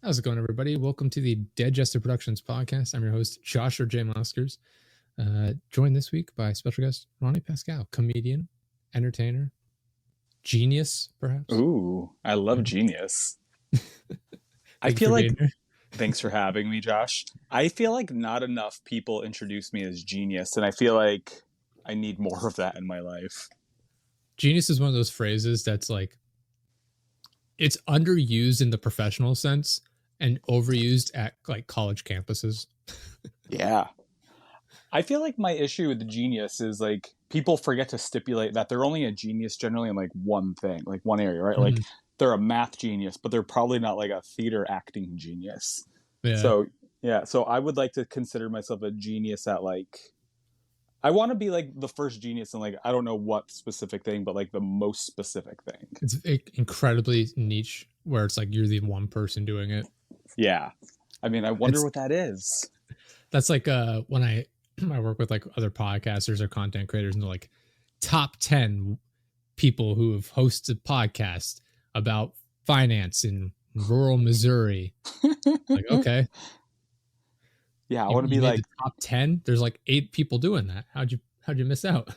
How's it going, everybody? Welcome to the Digester Productions podcast. I'm your host, Joshua J. Moskers. Joined this week by special guest Ronny Pascale, comedian, entertainer, genius, perhaps. Ooh, I love genius. I Thank you feel for like, being here. thanks for having me, Josh. I feel like not enough people introduce me as genius, and I feel like I need more of that in my life. Genius is one of those phrases that's like, it's underused in the professional sense and overused at like college campuses. Yeah. I feel like my issue with the genius is like people forget to stipulate that they're only a genius generally in like one thing, like one area, right? Like they're a math genius, but they're probably not like a theater acting genius. Yeah. So I would like to consider myself a genius at like, I want to be like the first genius in like, I don't know what specific thing, but like the most specific thing. It's incredibly niche where it's like you're the one person doing it. Yeah. I mean, I wonder what that is. That's like when I work with like other podcasters or content creators and they're like top 10 people who have hosted podcasts about finance in rural Missouri. Like, okay. Yeah, I want to be like the top 10. There's like 8 people doing that. How'd you miss out?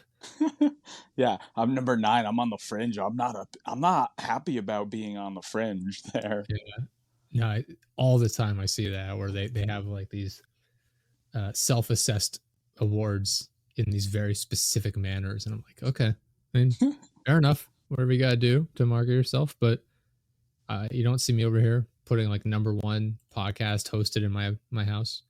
Yeah, I'm number 9. I'm on the fringe. I'm not happy about being on the fringe there. Yeah. No, all the time I see that where they have like these self-assessed awards in these very specific manners, and I'm like, okay, I mean, fair enough, whatever you gotta do to market yourself, but you don't see me over here putting like number 1 podcast hosted in my house.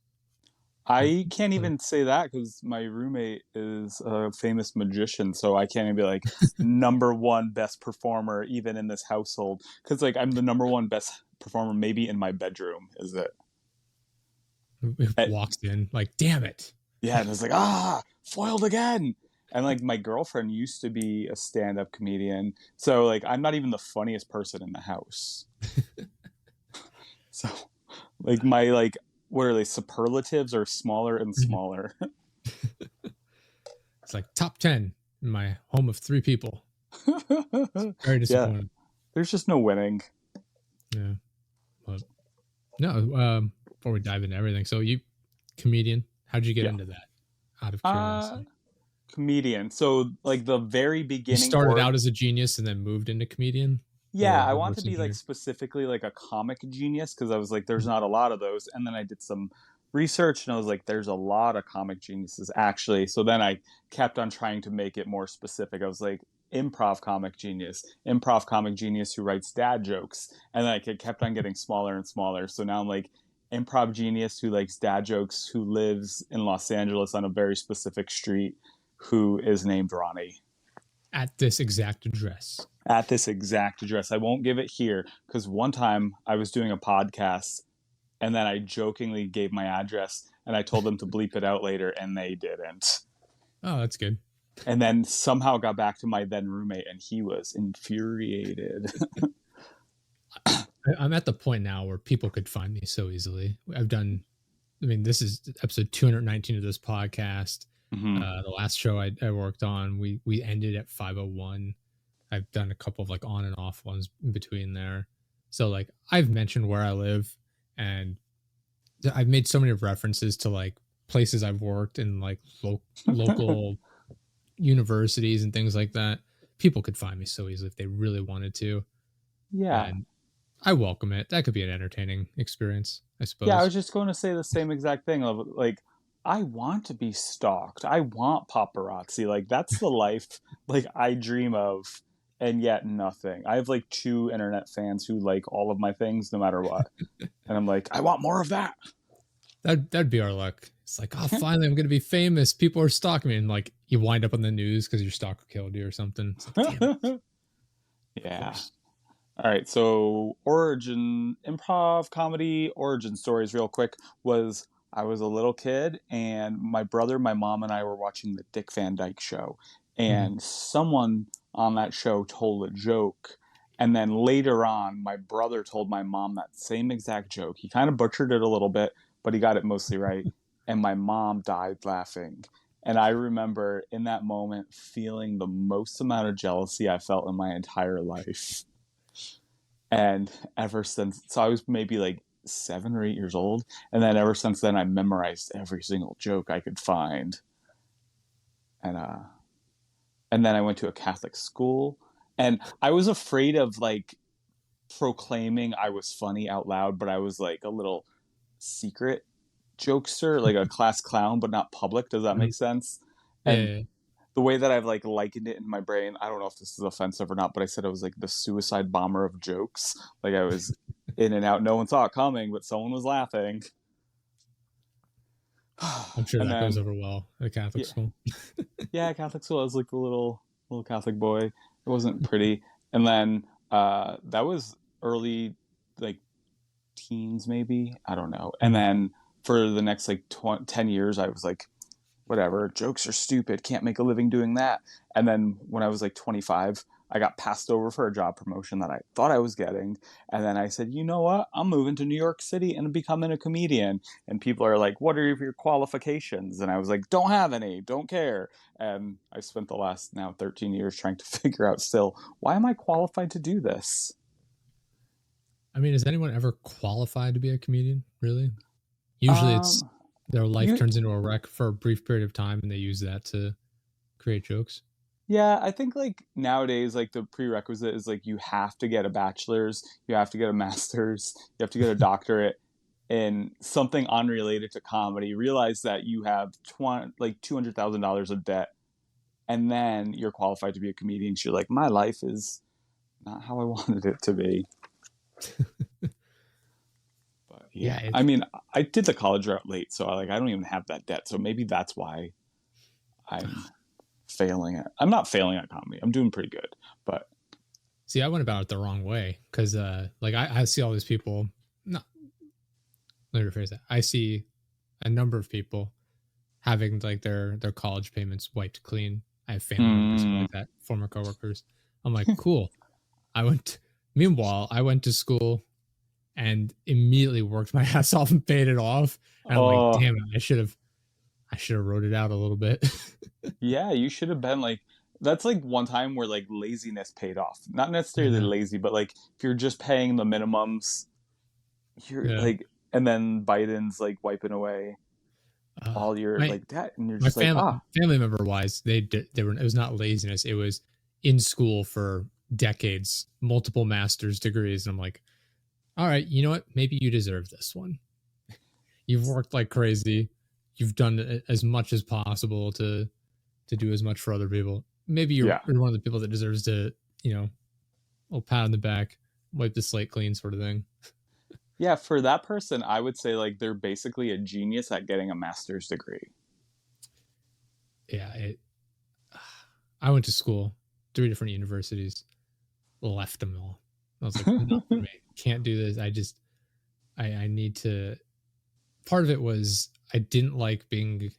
I can't even say that because my roommate is a famous magician, so I can't even be like number 1 best performer even in this household, because like I'm the number 1 best performer maybe in my bedroom. Is it? It walks in like, damn it. Yeah, and it's like, foiled again. And like my girlfriend used to be a stand-up comedian, so like I'm not even the funniest person in the house. So like my like, what are they, superlatives are smaller and smaller. It's like top 10 in my home of 3 people. It's very disappointing. Yeah, there's just no winning. Yeah, but no. Before we dive into everything, so you comedian, how'd you get into that? Out of curiosity. Comedian. So like the very beginning, you started out as a genius and then moved into comedian. Yeah, I want to be like specifically like a comic genius because I was like, there's not a lot of those. And then I did some research and I was like, there's a lot of comic geniuses actually. So then I kept on trying to make it more specific. I was like, improv comic genius who writes dad jokes. And then I kept on getting smaller and smaller. So now I'm like improv genius who likes dad jokes, who lives in Los Angeles on a very specific street, who is named Ronny. At this exact address. I won't give it here because one time I was doing a podcast and then I jokingly gave my address and I told them to bleep it out later and they didn't. Oh, that's good. And then somehow got back to my then roommate and he was infuriated. I'm at the point now where people could find me so easily. This is episode 219 of this podcast. Mm-hmm. The last show I worked on, we ended at 501. I've done a couple of like on and off ones in between there. So like I've mentioned where I live and I've made so many references to like places I've worked in like local universities and things like that. People could find me so easily if they really wanted to. Yeah. And I welcome it. That could be an entertaining experience, I suppose. Yeah, I was just going to say the same exact thing of like, I want to be stalked. I want paparazzi. Like that's the life like I dream of, and yet nothing. I have like 2 internet fans who like all of my things no matter what. And I'm like, I want more of that. That'd be our luck. It's like, finally I'm gonna be famous. People are stalking me, and like you wind up on the news because your stalker killed you or something. It's like, damn it. Yeah. All right. So improv comedy origin stories real quick was I was a little kid and my brother, my mom, and I were watching the Dick Van Dyke Show. And someone on that show told a joke. And then later on, my brother told my mom that same exact joke. He kind of butchered it a little bit, but he got it mostly right. And my mom died laughing. And I remember in that moment feeling the most amount of jealousy I felt in my entire life. And ever since, so I was maybe like 7 or 8 years old, and then ever since then I memorized every single joke I could find. And then I went to a Catholic school, and I was afraid of like proclaiming I was funny out loud, but I was like a little secret jokester, like a class clown, but not public. Does that Mhm. make sense? And Yeah. the way that I've like likened it in my brain, I don't know if this is offensive or not, but I said I was like the suicide bomber of jokes. Like I was in and out, no one saw it coming, but someone was laughing. I'm sure And that goes then over well at Catholic yeah, school. yeah, Catholic school. I was like a little Catholic boy. It wasn't pretty. And then that was early, like teens, maybe. I don't know. And Mhm. then for the next like 10 years, I was like, whatever, jokes are stupid. Can't make a living doing that. And then when I was like 25, I got passed over for a job promotion that I thought I was getting. And then I said, you know what? I'm moving to New York City and becoming a comedian. And people are like, what are your qualifications? And I was like, don't have any, don't care. And I spent the last now 13 years trying to figure out still, why am I qualified to do this? I mean, is anyone ever qualified to be a comedian? Really? Usually, it's Um, their life you turns into a wreck for a brief period of time, and they use that to create jokes. Yeah, I think like nowadays, like the prerequisite is like you have to get a bachelor's, you have to get a master's, you have to get a doctorate in something unrelated to comedy. Realize that you have like $200,000 of debt, and then you're qualified to be a comedian. So you're like, my life is not how I wanted it to be. But Yeah, yeah, I it's mean, I did the college route late, so I don't even have that debt. So maybe that's why I'm failing at. I'm not failing at comedy. I'm doing pretty good, but see, I went about it the wrong way because, like, I see all these people. Not let me rephrase that. I see a number of people having like their college payments wiped clean. I have family members who are mm, like that, former coworkers. I'm like, cool. I went. Meanwhile, I went to school and immediately worked my ass off and paid it off. And I'm like, oh damn it, I should have wrote it out a little bit. yeah, you should have been like. That's like one time where like laziness paid off. Not I necessarily know. lazy, but like if you're just paying the minimums, you're Yeah. like, and then Biden's like wiping away Uh, all your my like debt, and you're my just like, ah, family member wise, they were, it was not laziness. It was in school for decades, multiple master's degrees, and I'm like, all right, you know what? Maybe you deserve this one. You've worked like crazy. You've done as much as possible to do as much for other people. Maybe yeah. you're one of the people that deserves to, you know, a little pat on the back, wipe the slate clean, sort of thing. Yeah, for that person, I would say like they're basically a genius at getting a master's degree. Yeah, I went to school, 3 different universities, left them all. I was like, not for me. Can't do this. I need to. Part of it was I didn't like being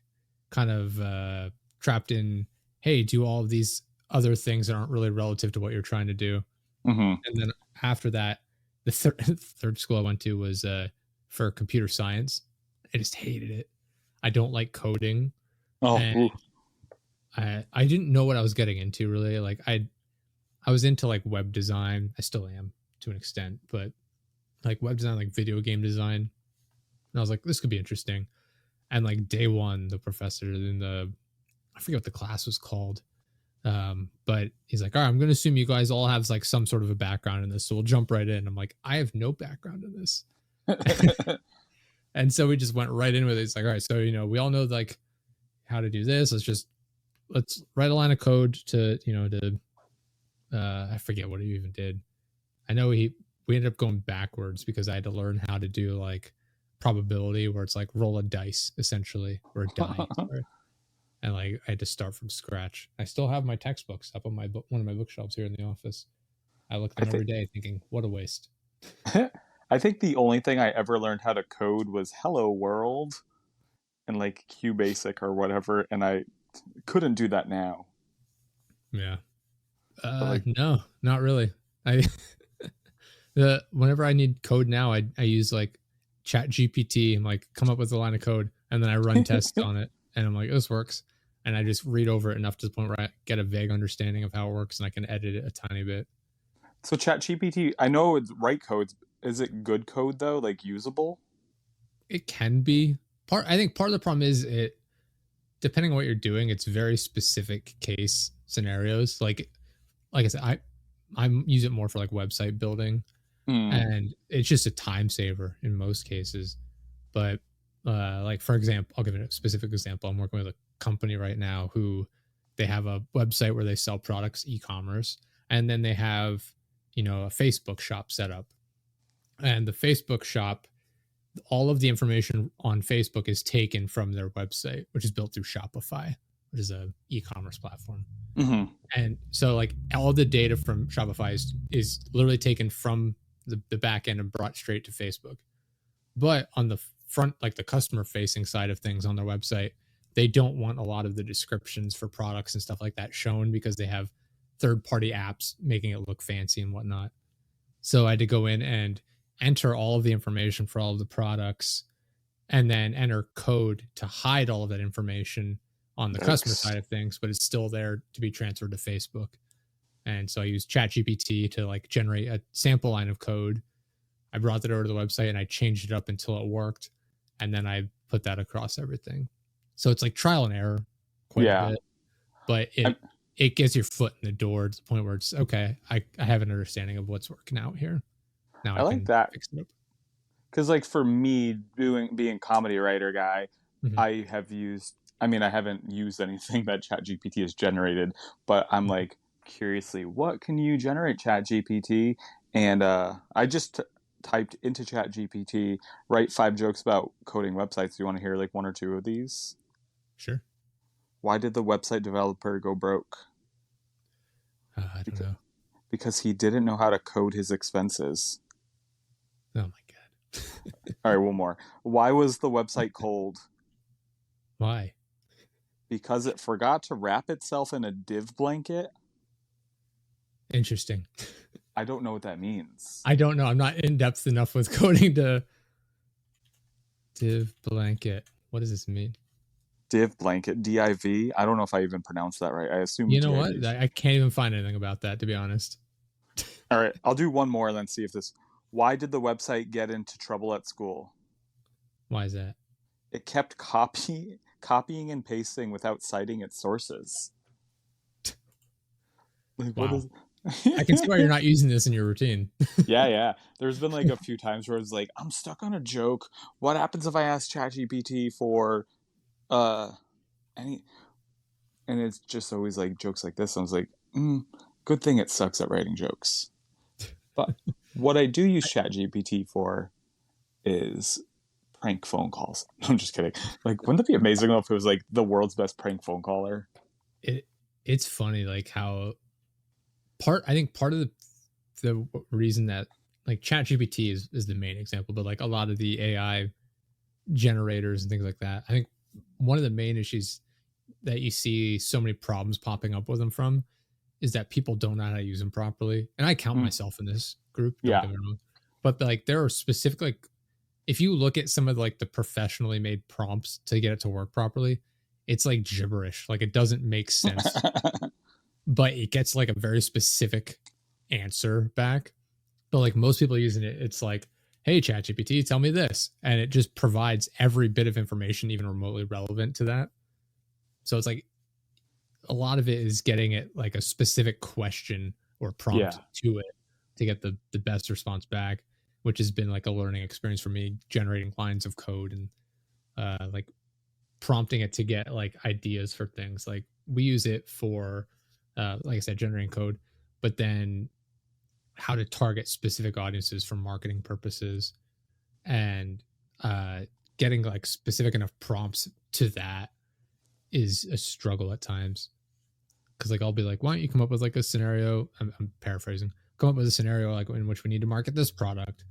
kind of trapped in, hey, do all of these other things that aren't really relative to what you're trying to do. hmm And then after that, the third school I went to was for computer science. I just hated it. I don't like coding, Oh, and ooh. I didn't know what I was getting into really. Like I was into like web design. I still am to an extent, but like web design, like video game design. And I was like, this could be interesting. And like day one, the professor in the I forget what the class was called. But he's like, all right, I'm gonna assume you guys all have like some sort of a background in this, so we'll jump right in. I'm like, I have no background in this. And so we just went right in with it. It's like, all right, so we all know like how to do this. Let's write a line of code to, to I forget what he even did. I know we ended up going backwards because I had to learn how to do like probability where it's like roll a dice essentially, or a die. Sorry. And like I had to start from scratch. I still have my textbooks up on my one of my bookshelves here in the office. I look at I them think every day thinking, what a waste. I think the only thing I ever learned how to code was Hello World and like QBasic or whatever, and I couldn't do that now. Yeah. But like, No, not really. I the whenever I need code now, I use like Chat GPT and like come up with a line of code, and then I run tests on it, and I'm like, this works. And I just read over it enough to the point where I get a vague understanding of how it works, and I can edit it a tiny bit. so ChatGPT, I know it's write codes. Is it good code though? Like usable? It can be I think part of the problem is it, depending on what you're doing, it's very specific case scenarios. Like I said, I use it more for like website building, Hmm. and it's just a time saver in most cases. But like for example, I'll give it a specific example. I'm working with a company right now who they have a website where they sell products, e-commerce, and then they have, you know, a Facebook shop set up. And the Facebook shop, all of the information on Facebook is taken from their website, which is built through Shopify, which is a e-commerce platform. Mm-hmm. And so like all the data from Shopify is literally taken from the back end and brought straight to Facebook. But on the front, like the customer facing side of things on their website, they don't want a lot of the descriptions for products and stuff like that shown because they have third party apps making it look fancy and whatnot. So I had to go in and enter all of the information for all of the products and then enter code to hide all of that information on the customer Yikes. side of things, but it's still there to be transferred to Facebook. And so I used ChatGPT to like generate a sample line of code. I brought that over to the website and I changed it up until it worked. And then I put that across everything. So it's like trial and error quite a Yeah. bit, but I'm, it gets your foot in the door to the point where it's okay. I have an understanding of what's working out here. Now I I like can that fix it up. because, like, for me, being comedy writer guy, Mhm. I have used. I mean, I haven't used anything that ChatGPT has generated, but I'm Mhm. like curiously, what can you generate, ChatGPT? And I just typed into ChatGPT, write 5 jokes about coding websites. Do you want to hear like one or two of these? Sure. Why did the website developer go broke? I don't Because know. because he didn't know how to code his expenses. Oh my God. All right, one more. Why was the website cold? Why? Because it forgot to wrap itself in a div blanket. Interesting. I don't know what that means. I don't know. I'm not in depth enough with coding to div blanket. What does this mean? Div blanket, DIV. I don't know if I even pronounced that right. I assume You know what? DIV. I can't even find anything about that, to be honest. All right, I'll do one more and then see if this. Why did the website get into trouble at school? Why is that? It kept copying and pasting without citing its sources. Like, what Wow. is. I can see why you're not using this in your routine. Yeah, yeah. There's been like a few times where it's like, I'm stuck on a joke. What happens if I ask ChatGPT for uh any, and it's just always like jokes like this. I was like, good thing it sucks at writing jokes. But what I do use ChatGPT for is prank phone calls. I'm just kidding. Like, wouldn't it be amazing though if it was like the world's best prank phone caller? it it's funny like how I think part of the reason that like ChatGPT is the main example, but like a lot of the AI generators and things like that. I think one of the main issues that you see so many problems popping up with them from is that people don't know how to use them properly. And I count Mm, myself in this group, don't yeah. get me wrong. But like there are specific like if you look at some of like the professionally made prompts to get it to work properly, it's like gibberish. Like it doesn't make sense, but it gets like a very specific answer back. But like most people using it, it's like, hey, ChatGPT, tell me this. And it just provides every bit of information, even remotely relevant to that. So it's like a lot of it is getting it like a specific question or prompt Yeah. to it to get the best response back, which has been like a learning experience for me, generating lines of code and like prompting it to get like ideas for things. Like we use it for, like I said, generating code, but then how to target specific audiences for marketing purposes and uh, getting like specific enough prompts to that is a struggle at times. Because like I'll be like, why don't you come up with like a scenario? I'm paraphrasing. Come up with a scenario like in which we need to market this product,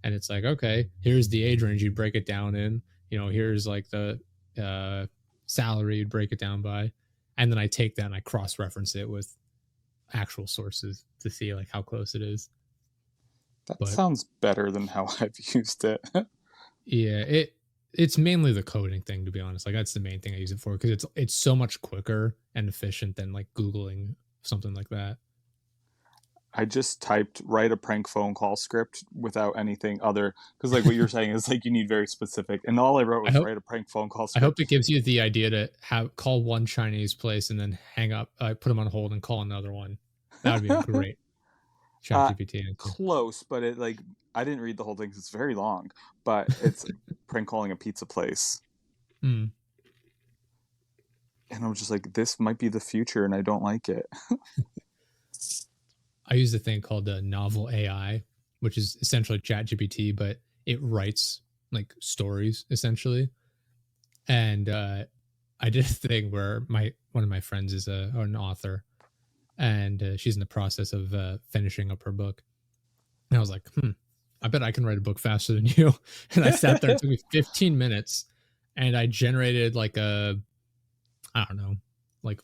and it's like, okay, here's the age range you break it down in. You know, here's like the uh, salary you'd break it down by, and then I take that and I cross reference it with actual sources to see like how close it is. That But sounds better than how I've used it. yeah, it's mainly the coding thing, to be honest. Like that's the main thing I use it for because it's so much quicker and efficient than like googling something like that. I just typed write a prank phone call script without anything other, because like what you're saying is like you need very specific, and all I wrote I was hope write a prank phone call I hope script. it gives you the idea to have call one Chinese place and then hang up, put them on hold and call another one. That would be a great chat uh, GPT answer. Close, but it like I didn't read the whole thing 'cause it's very long, but it's prank calling a pizza place, Mm. and I was just like, this might be the future, and I don't like it. I use a thing called the Novel AI, which is essentially ChatGPT, but it writes like stories essentially. And I did a thing where my one of my friends is an author, and she's in the process of finishing up her book. And I was like, I bet I can write a book faster than you. And I sat there. It took me 15 minutes, and I generated like I don't know, like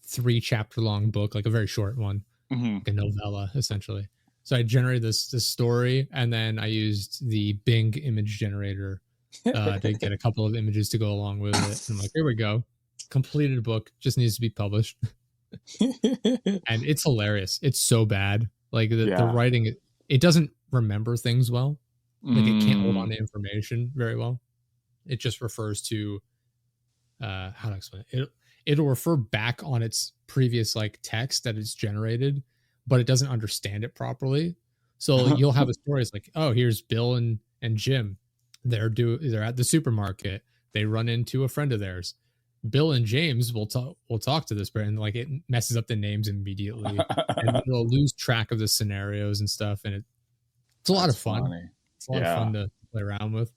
3 chapter long book, like a very short one, Hmm. like a novella essentially. So I generated this story, and then I used the Bing image generator to get a couple of images to go along with it. And I'm like, here we go, completed book, just needs to be published. And it's hilarious. It's so bad. Like the Yeah. writing, it doesn't remember things well. Like it can't hold on Mm. to information very well. It just refers to how to explain it. It'll refer back on its previous like text that it's generated, but it doesn't understand it properly. So you'll have a story. It's like, oh, here's Bill and Jim. They're at the supermarket. They run into a friend of theirs. Bill and James will talk to this person. Like it messes up the names immediately, and then it'll lose track of the scenarios and stuff. And it's a lot That's of fun. funny. It's a lot of Yeah. fun to play around with,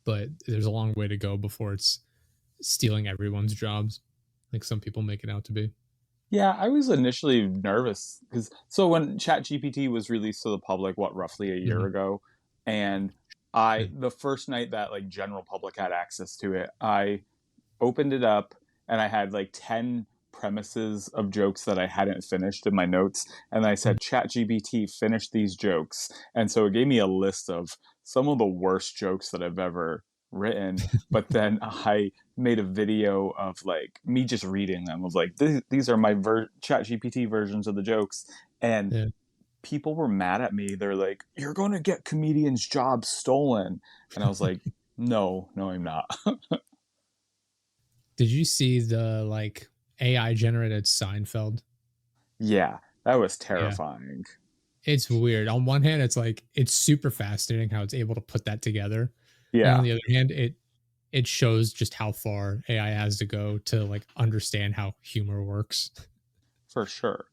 but there's a long way to go before it's stealing everyone's jobs, like some people make it out to be. Yeah, I was initially nervous because so when ChatGPT was released to the public, what, roughly a year Mhm. ago, and Yeah. I the first night that like general public had access to it, I opened it up and I had like 10 premises of jokes that I hadn't finished in my notes. And I Mhm. said, ChatGPT, finish these jokes. And so it gave me a list of some of the worst jokes that I've ever written. But then I made a video of like me just reading them of like, these are my ChatGPT versions of the jokes. And Yeah. people were mad at me. They're like, you're going to get comedians' jobs stolen. And I was like, no, no, I'm not. Did you see the like AI generated Seinfeld? Yeah, that was Yeah. terrifying. It's weird. On one hand, it's like it's super fascinating how it's able to put that together. And on Yeah, the other hand, it shows just how far AI has to go to like understand how humor works. for sure.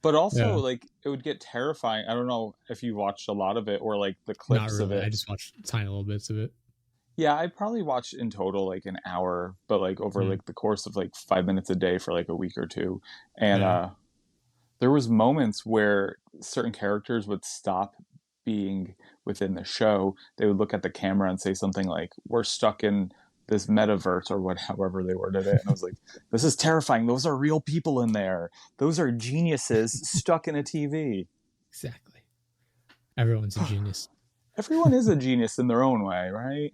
But also, Yeah. like, it would get terrifying. I don't know if you watched a lot of it or like the Not clips of really. I it. just watched tiny little bits of it. Yeah, I probably watched in total like an hour, but like over Mm. like the course of like 5 minutes a day for like a week or two. And Yeah. there was moments where certain characters would stop being within the show. They would look at the camera and say something like, we're stuck in this metaverse or what, however they worded it. And I was like, this is terrifying. Those are real people in there. Those are geniuses stuck in a TV. Exactly. Everyone's a genius. Everyone is a genius in their own way, right?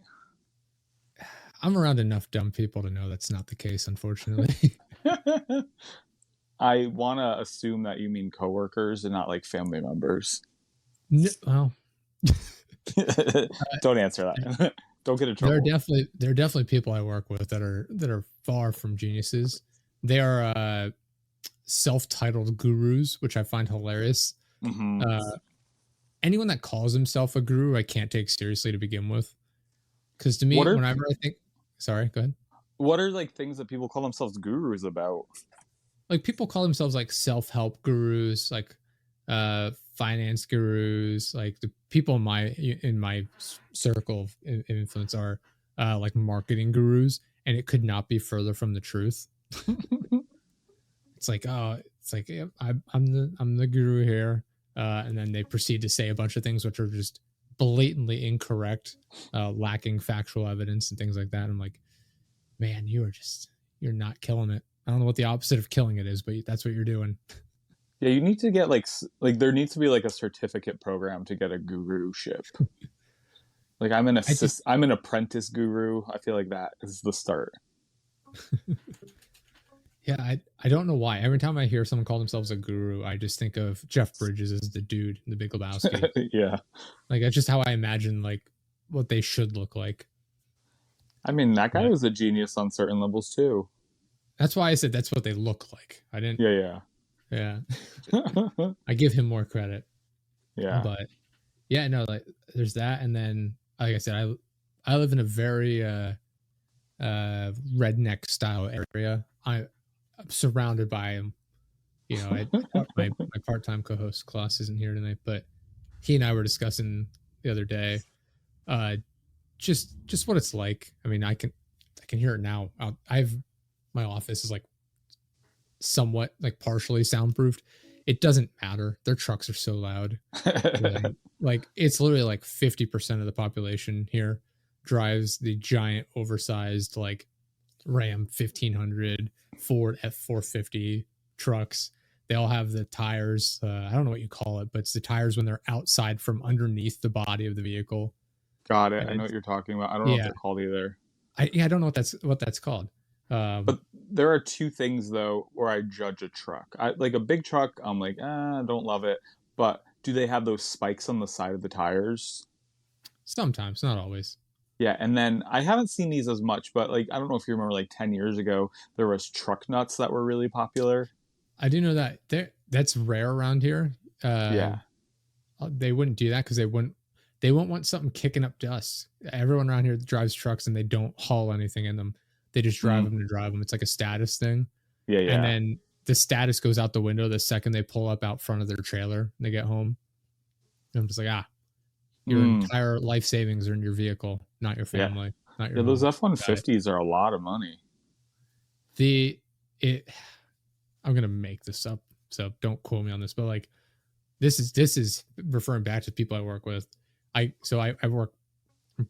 I'm around enough dumb people to know that's not the case, unfortunately. I want to assume that you mean coworkers and not like family members. Well, Don't answer that. Don't get in there are trouble. definitely people I work with that are far from geniuses. They are self-titled gurus, which I find hilarious. Hmm. Uh, Anyone that calls himself a guru, I can't take seriously to begin with. Because to What me, are whenever I think, sorry, go ahead. what are like things that people call themselves gurus about? Like people call themselves like self-help gurus, like finance gurus. Like the people in my circle of influence are like marketing gurus, and it could not be further from the truth. It's like, oh, it's like yeah, I'm the guru here, and then they proceed to say a bunch of things which are just blatantly incorrect, lacking factual evidence and things like that. I'm like, man, you're not killing it. I don't know what the opposite of killing it is, but that's what you're doing. Yeah, you need to get like there needs to be like a certificate program to get a guruship. Like I just I'm an apprentice guru. I feel like that is the start. Yeah, I don't know why. Every time I hear someone call themselves a guru, I just think of Jeff Bridges as the dude in The Big Lebowski. Yeah. Like that's just how I imagine like what they should look like. I mean, that guy But was a genius on certain levels too. that's why I said that's what they look like. I didn't. Yeah, Yeah, yeah. I give him more credit. Yeah. But yeah, no, like there's that, and then like I said, I live in a very redneck style area. I'm surrounded by him. You know, my part time co host Klaus isn't here tonight, but he and I were discussing the other day, uh, just what it's like. I mean, I can hear it now. I've my office is like somewhat like partially soundproofed. It doesn't matter. Their trucks are so loud. Like it's literally like 50% of the population here drives the giant oversized like Ram 1500, Ford F450 trucks. They all have the tires. I don't know what you call it, but it's the tires when they're outside from underneath the body of the vehicle. Got it. And I know what it's you're talking about. I don't know what yeah, they're called either. I don't know what that's called. Um, But there are two things though where I judge a truck. I like a big truck. I'm like, I don't love it. But do they have those spikes on the side of the tires? Sometimes, not always. Yeah, and then I haven't seen these as much, but like I don't know if you remember, like 10 years ago, there was truck nuts that were really popular. I do know that that's rare around here. Uh, Yeah. they wouldn't do that because they won't want something kicking up dust. Everyone around here drives trucks and they don't haul anything in them. They just drive Mm. them to drive them. It's like a status thing. Yeah, And yeah. then the status goes out the window the second they pull up out front of their trailer and they get home. And I'm just like, your Mm. entire life savings are in your vehicle, not your Yeah. family, not your Yeah, those home. Got it. F-150s are a lot of money. The it I'm gonna make this up, so don't quote me on this, but like this is referring back to people I work with. I work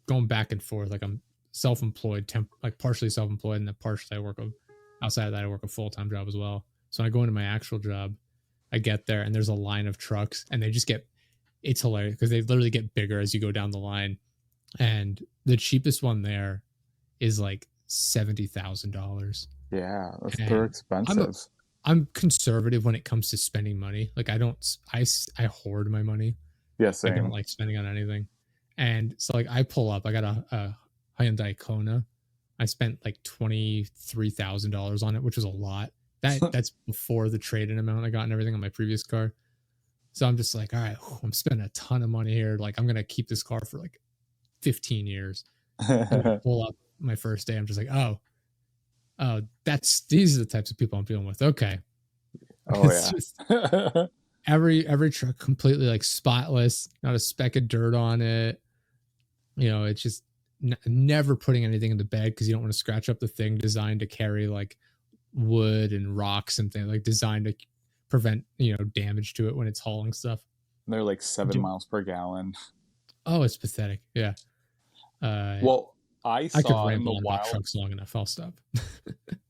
going back and forth. Like I'm self-employed, like partially self-employed, and then partially outside of that I work a full-time job as well. So I go into my actual job, I get there, and there's a line of trucks, and they just get it's hilarious because they literally get bigger as you go down the line. And the cheapest one there is like $70,000. Yeah, they're And I'm a, expensive. I'm conservative when it comes to spending money. Like I hoard my money. Yeah, I don't same. like spending on anything. And so like I pull up, I got a Hyundai Kona. I spent like $23,000 on it, which was a lot. That's before the trade-in amount I got and everything on my previous car. So I'm just like, all right, I'm spending a ton of money here. Like I'm gonna keep this car for like 15 years. And I pull up my first day. I'm just like, oh, these are the types of people I'm dealing with. Okay. Oh It's yeah. just every truck completely like spotless, not a speck of dirt on it. You know, it's just never putting anything in the bed because you don't want to scratch up the thing designed to carry like wood and rocks and things like designed to prevent, damage to it when it's hauling stuff. They're like 7 miles per gallon. Oh, it's pathetic. Yeah. Uh, Well, I I could saw in the ramble on about wild. trucks long enough. I'll stop.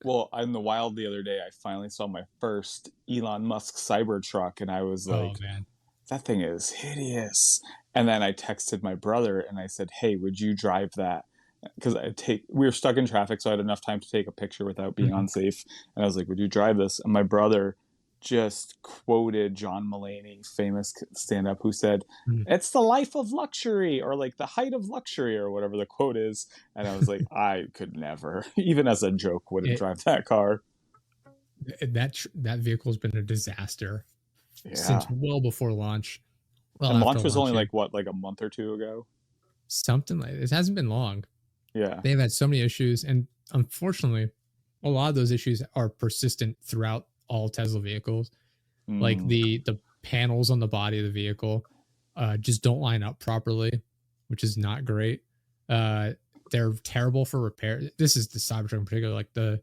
Well, in the wild the other day, I finally saw my first Elon Musk Cybertruck, and I was Oh like, man. "That thing is hideous." And then I texted my brother, and I said, "Hey, would you drive that?" Because we were stuck in traffic, so I had enough time to take a picture without being Mhm. unsafe. And I was like, "Would you drive this?" And my brother just quoted John Mulaney, famous stand-up, who said, Mhm. "It's the life of luxury," or like the height of luxury, or whatever the quote is. And I was like, I could never, even as a joke, wouldn't It drive that car. that vehicle's been a disaster since Yeah. well before launch. Well, And after launch was launch only here, like what, like a month or two ago? something like it hasn't been long. Yeah. They've had so many issues, and unfortunately, a lot of those issues are persistent throughout all Tesla vehicles. Like Mm. the panels on the body of the vehicle just don't line up properly, which is not great. Uh, they're terrible for repair. This is the Cybertruck in particular. Like the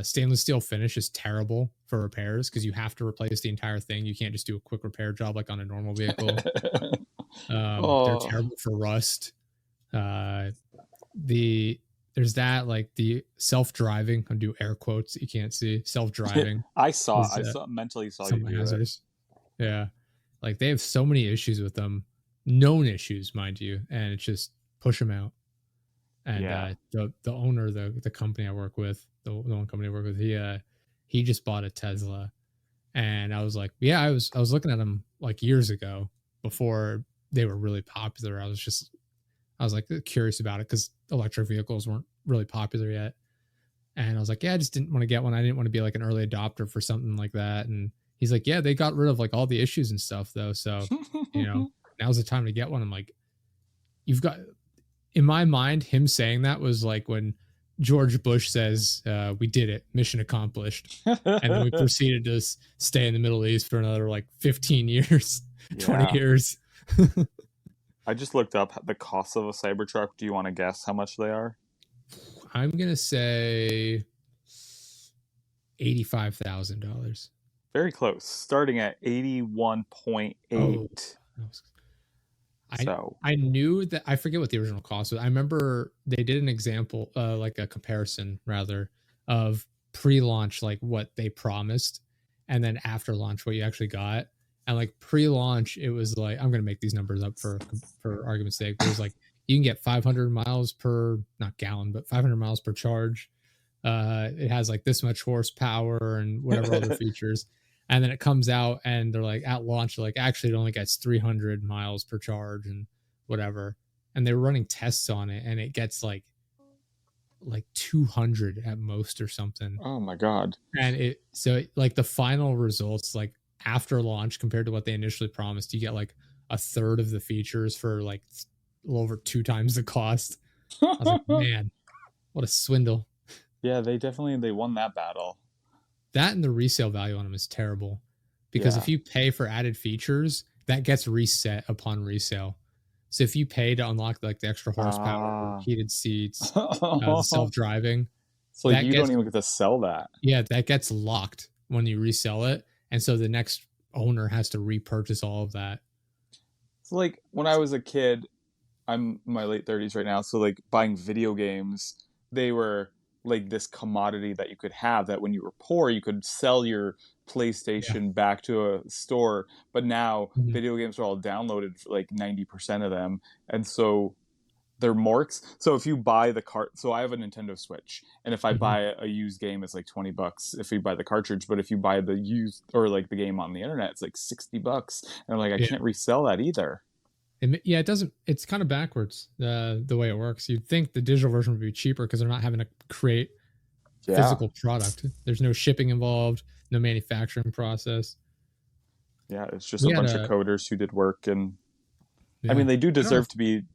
stainless steel finish is terrible for repairs because you have to replace the entire thing. You can't just do a quick repair job like on a normal vehicle. They're Oh, terrible for rust. Uh, the There's that like the self-driving. I do air quotes that you can't see. Self-driving I saw, is mentally saw you somewhat do it. hazardous. Yeah, like they have so many issues with them, known issues, mind you, and it's just push them out. And Yeah. the owner, the company I work with, the one company I work with, he just bought a Tesla, and I was like, yeah, I was looking at them like years ago before they were really popular. I was like curious about it because electric vehicles weren't really popular yet. And I was like, yeah, I just didn't want to get one. I didn't want to be like an early adopter for something like that. And he's like, yeah, they got rid of like all the issues and stuff though. So, you know, now's the time to get one. I'm like, you've got, in my mind, him saying that was like when George Bush says, we did it, mission accomplished. And then we proceeded to stay in the Middle East for another like 15 years, 20 Yeah. years. I just looked up the cost of a Cybertruck. Do you want to guess how much they are? I'm going to say $85,000. Very close. Starting at Oh, 81.8. I So, I knew that. I forget what the original cost was. I remember they did an example, like a comparison rather, of pre-launch, like what they promised, and then after launch what you actually got. And like pre-launch, it was like, I'm gonna make these numbers up for argument's sake, but it was like you can get 500 miles per, not gallon, but 500 miles per charge. It has like this much horsepower and whatever other features. And then it comes out and they're like at launch, they're like, actually it only gets 300 miles per charge and whatever. And they're running tests on it and it gets like 200 at most or something. oh my God. And like the final results, like after launch compared to what they initially promised, you get like a third of the features for like a little over 2 times the cost. I was like, man, what a swindle. Yeah, they won that battle. That and the resale value on them is terrible, because Yeah. if you pay for added features, that gets reset upon resale. So if you pay to unlock like the extra horsepower, Ah. heated seats, the self-driving, So like that you don't gets, even get to sell that. yeah, that gets locked when you resell it. And so the next owner has to repurchase all of that. So like when I was a kid, I'm in my late 30s right now, so like buying video games, they were like this commodity that you could have, that when you were poor you could sell your Yeah. PlayStation back to a store. But now Mhm. video games are all downloaded for like 90% of them, and so they're more so if you buy the cart, so I have a Nintendo Switch, and if I Mhm. buy a used game it's like 20 bucks if you buy the cartridge, but if you buy the used or like the game on the internet it's like 60 bucks, and I'm like I Yeah. can't resell that either. Yeah, it doesn't. It's kind of backwards, the way it works. You'd think the digital version would be cheaper because they're not having to create Yeah. physical product. There's no shipping involved, no manufacturing process. Yeah, it's just a We had bunch of a coders who did work, and I Yeah. mean they do I don't know deserve to be go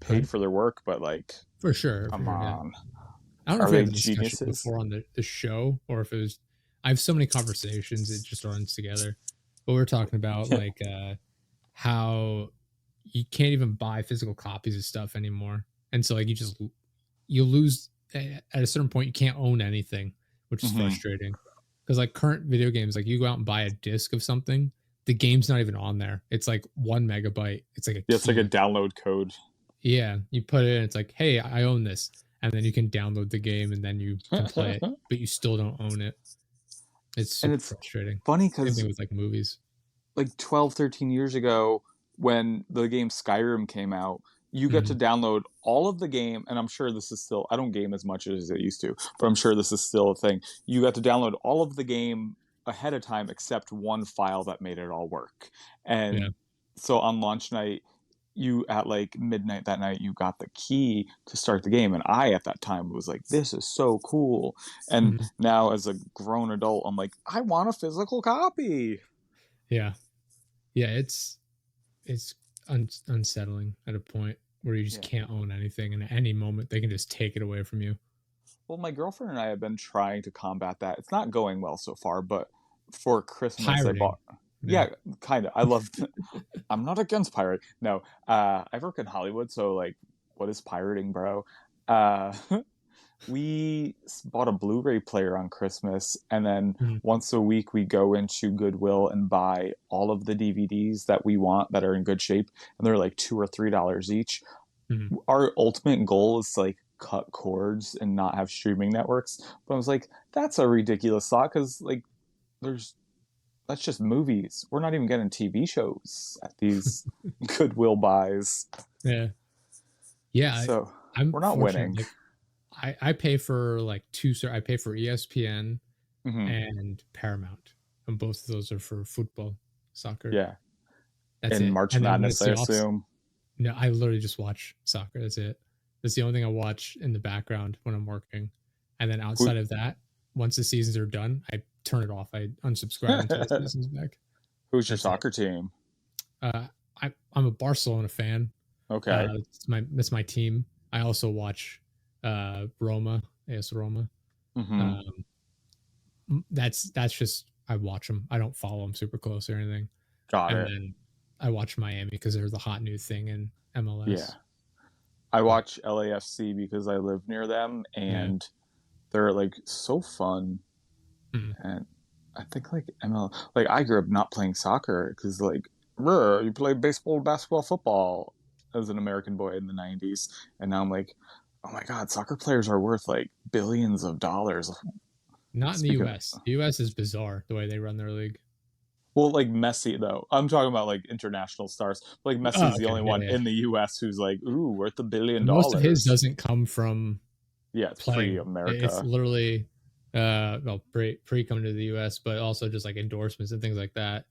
paid ahead. for their work, but like For sure, for come sure, yeah. on. I don't know Are if we they had a discussion geniuses? before on the show or if it was, I have so many conversations, it just runs together. But we are talking about Yeah. like how you can't even buy physical copies of stuff anymore. And so like you lose at a certain point you can't own anything, which is Mm-hmm. frustrating. Because like current video games, like you go out and buy a disc of something, the game's not even on there. It's like 1 megabyte. It's like a Yeah, it's like a key. download code. Yeah, you put it in, it's like, hey, I own this. And then you can download the game and then you can play it, And but you still don't own it. It's super it's frustrating. funny Same thing because with like movies. like 12, 13 years ago, when the game Skyrim came out, you got to Mhm. download all of the game, and I'm sure this is still, I don't game as much as I used to, but I'm sure this is still a thing. You got to download all of the game ahead of time except one file that made it all work. Yeah. And so on launch night, you at like midnight that night you got the key to start the game, and I at that time was like, this is so cool. And Mhm. now as a grown adult I'm like, I want a physical copy. Yeah. Yeah. It's unsettling at a point where you just Yeah. can't own anything, and at any moment they can just take it away from you. Well, my girlfriend and I have been trying to combat that. It's not going well so far, but for Christmas I Pirating. bought, Yeah. yeah, kind of. I love I'm not against pirate. No. I work in Hollywood, so like what is pirating, bro? Uh we bought a Blu-ray player on Christmas, and then Mhm. once a week we go into Goodwill and buy all of the DVDs that we want that are in good shape, and they're like $2 or $3 each. Mhm. Our ultimate goal is to like cut cords and not have streaming networks. But I was like, that's a ridiculous thought, because like there's that's just movies. We're not even getting TV shows at these Goodwill buys. Yeah. Yeah. So I'm we're not fortunate. winning. Like I pay for like I pay for ESPN Hmm. and Paramount, and both of those are for football, soccer. Yeah. That's In it. March And then when Madness, it's I the off, assume. no, I literally just watch soccer. That's it. That's the only thing I watch in the background when I'm working. And then Who, outside of that, once the seasons are done, I turn it off. I unsubscribe until the season's back. who's your That's it. soccer team? Uh, I'm a Barcelona fan. Okay. That's my team. I also watch Roma, AS Roma. Hmm. Um, that's just I watch them. I don't follow them super close or anything. Got And it. then I watch Miami because they're the hot new thing in Yeah. MLS. I But watch LAFC because I live near them, yeah, and they're like so fun. mm, And I think like ML, like I grew up not playing soccer because like, bruh, you play baseball, basketball, football as an American boy in the '90s, and now I'm like, oh my god, soccer players are worth like billions of dollars. not in the Speaking, U.S. The U.S. is bizarre the way they run their league. well, like Messi though, I'm talking about like international stars. Like Oh, Messi's the okay, only yeah, one yeah. in the U.S. who's like, ooh, worth $1 billion. And most of his doesn't come from Yeah, it's playing. It's pre-America. literally well pre coming to the US, but also just like endorsements and things like that.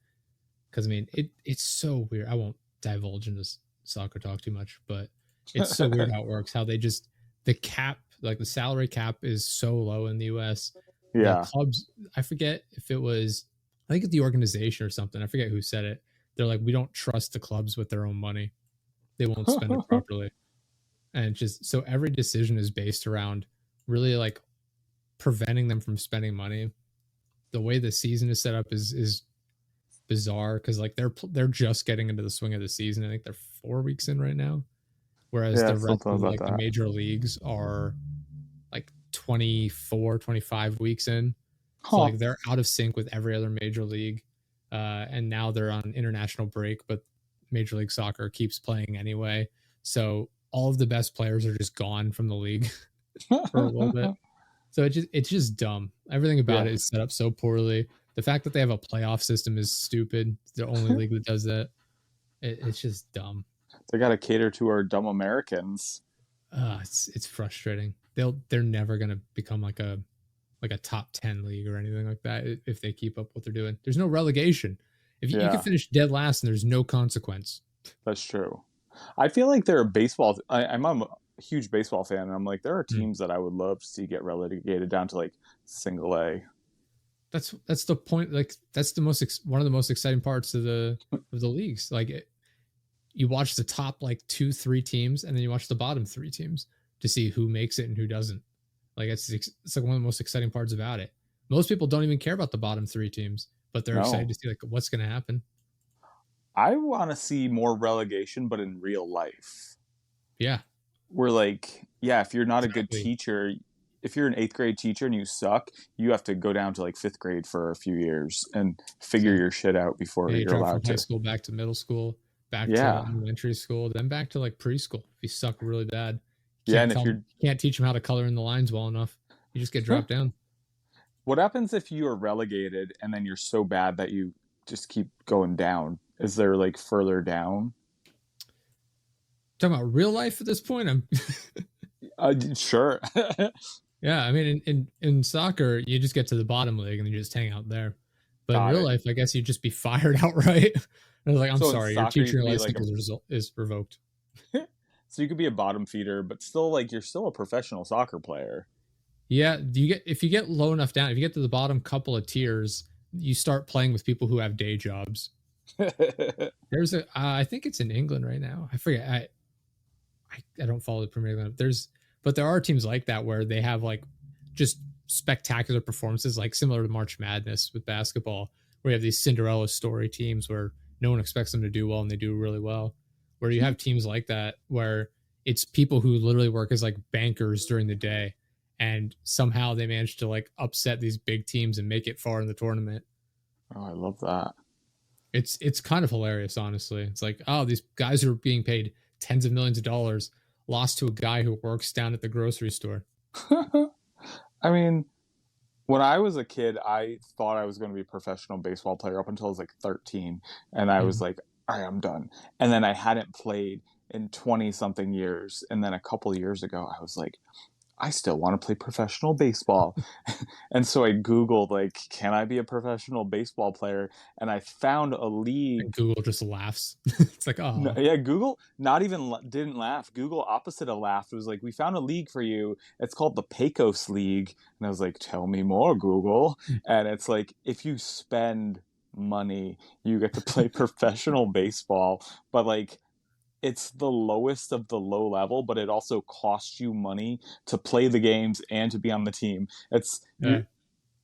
Because I mean, it's so weird. I won't divulge into soccer talk too much, but it's so weird how it works. How they just the cap, like the salary cap, is so low in the US. The Yeah. clubs, I forget if it was, I think it's the organization or something. I forget who said it. They're like, we don't trust the clubs with their own money. They won't spend it properly, and just so every decision is based around really like preventing them from spending money. The way the season is set up is bizarre because like they're just getting into the swing of the season. I think they're 4 weeks in right now, whereas Yeah, the rest something of about like the that. major leagues are like 24, 25 weeks in. So Huh. like they're out of sync with every other major league. And now they're on international break, but Major League Soccer keeps playing anyway. So all of the best players are just gone from the league for a little bit. So it's just dumb. Everything about Yeah. it is set up so poorly. The fact that they have a playoff system is stupid. It's the only league that does that. It's just dumb. They got to cater to our dumb Americans. It's frustrating. They're never gonna become like a top 10 league or anything like that if they keep up what they're doing. There's no relegation. If you can Yeah, finish dead last and there's no consequence. that's true. I feel like there are baseball. I'm a huge baseball fan, and I'm like, there are Mm. teams that I would love to see get relegated down to like single A. That's the point. Like that's the one of the most exciting parts of the leagues. Like you watch the top like 2 3 teams and then you watch the bottom 3 teams to see who makes it and who doesn't. Like it's like one of the most exciting parts about it. Most people don't even care about the bottom 3 teams, but they're excited No, to see like what's going to happen. I want to see more relegation, but in real life. Yeah, We're like, yeah, if you're not a good exactly. teacher, if you're an eighth grade teacher and you suck, you have to go down to like fifth grade for a few years and figure So your shit out before yeah, you you're drop from allowed high to. school back to middle school, back to Yeah, elementary school, then back to like preschool. If you suck really bad, yeah, and if you're you can't teach them how to color in the lines well enough. You just get dropped down. what happens if you are relegated and then you're so bad that you just keep going down? Is there like further down? Talking about real life at this point, I'm Sure. yeah. I mean, in soccer, you just get to the bottom league and you just hang out there. But in Got real it. life, I guess you'd just be fired outright. I was like, I'm So in sorry, your soccer, you teaching could be like license is revoked. so you could be a bottom feeder, but still like you're still a professional soccer player. Yeah, you get if you get low enough down, if you get to the bottom couple of tiers, you start playing with people who have day jobs. There's a I think it's in England right now. I forget. I don't follow the Premier League. But there are teams like that where they have like just spectacular performances, like similar to March Madness with basketball, where you have these Cinderella story teams where no one expects them to do well and they do really well. Where you have teams like that where it's people who literally work as like bankers during the day, and somehow they manage to like upset these big teams and make it far in the tournament. Oh, I love that. It's kind of hilarious, honestly. It's like, oh, these guys who are being paid tens of millions of dollars lost to a guy who works down at the grocery store. I mean, when I was a kid, I thought I was going to be a professional baseball player up until I was like 13. And I was Mhm. like, all right, I'm done. And then I hadn't played. in 20 something years. And then a couple years ago, I was like, I still want to play professional baseball. And so I Googled, like, can I be a professional baseball player? And I found a And league. Google just laughs. It's like, No, oh, yeah, Google not even didn't laugh. Google opposite of laughed. It was like, we found a league for you. It's called the Pecos League. And I was like, tell me more, Google. And it's like, if you spend money, you get to play professional baseball. But like, it's the lowest of the low level, but it also costs you money to play the games and to be on the team. It's yeah, you.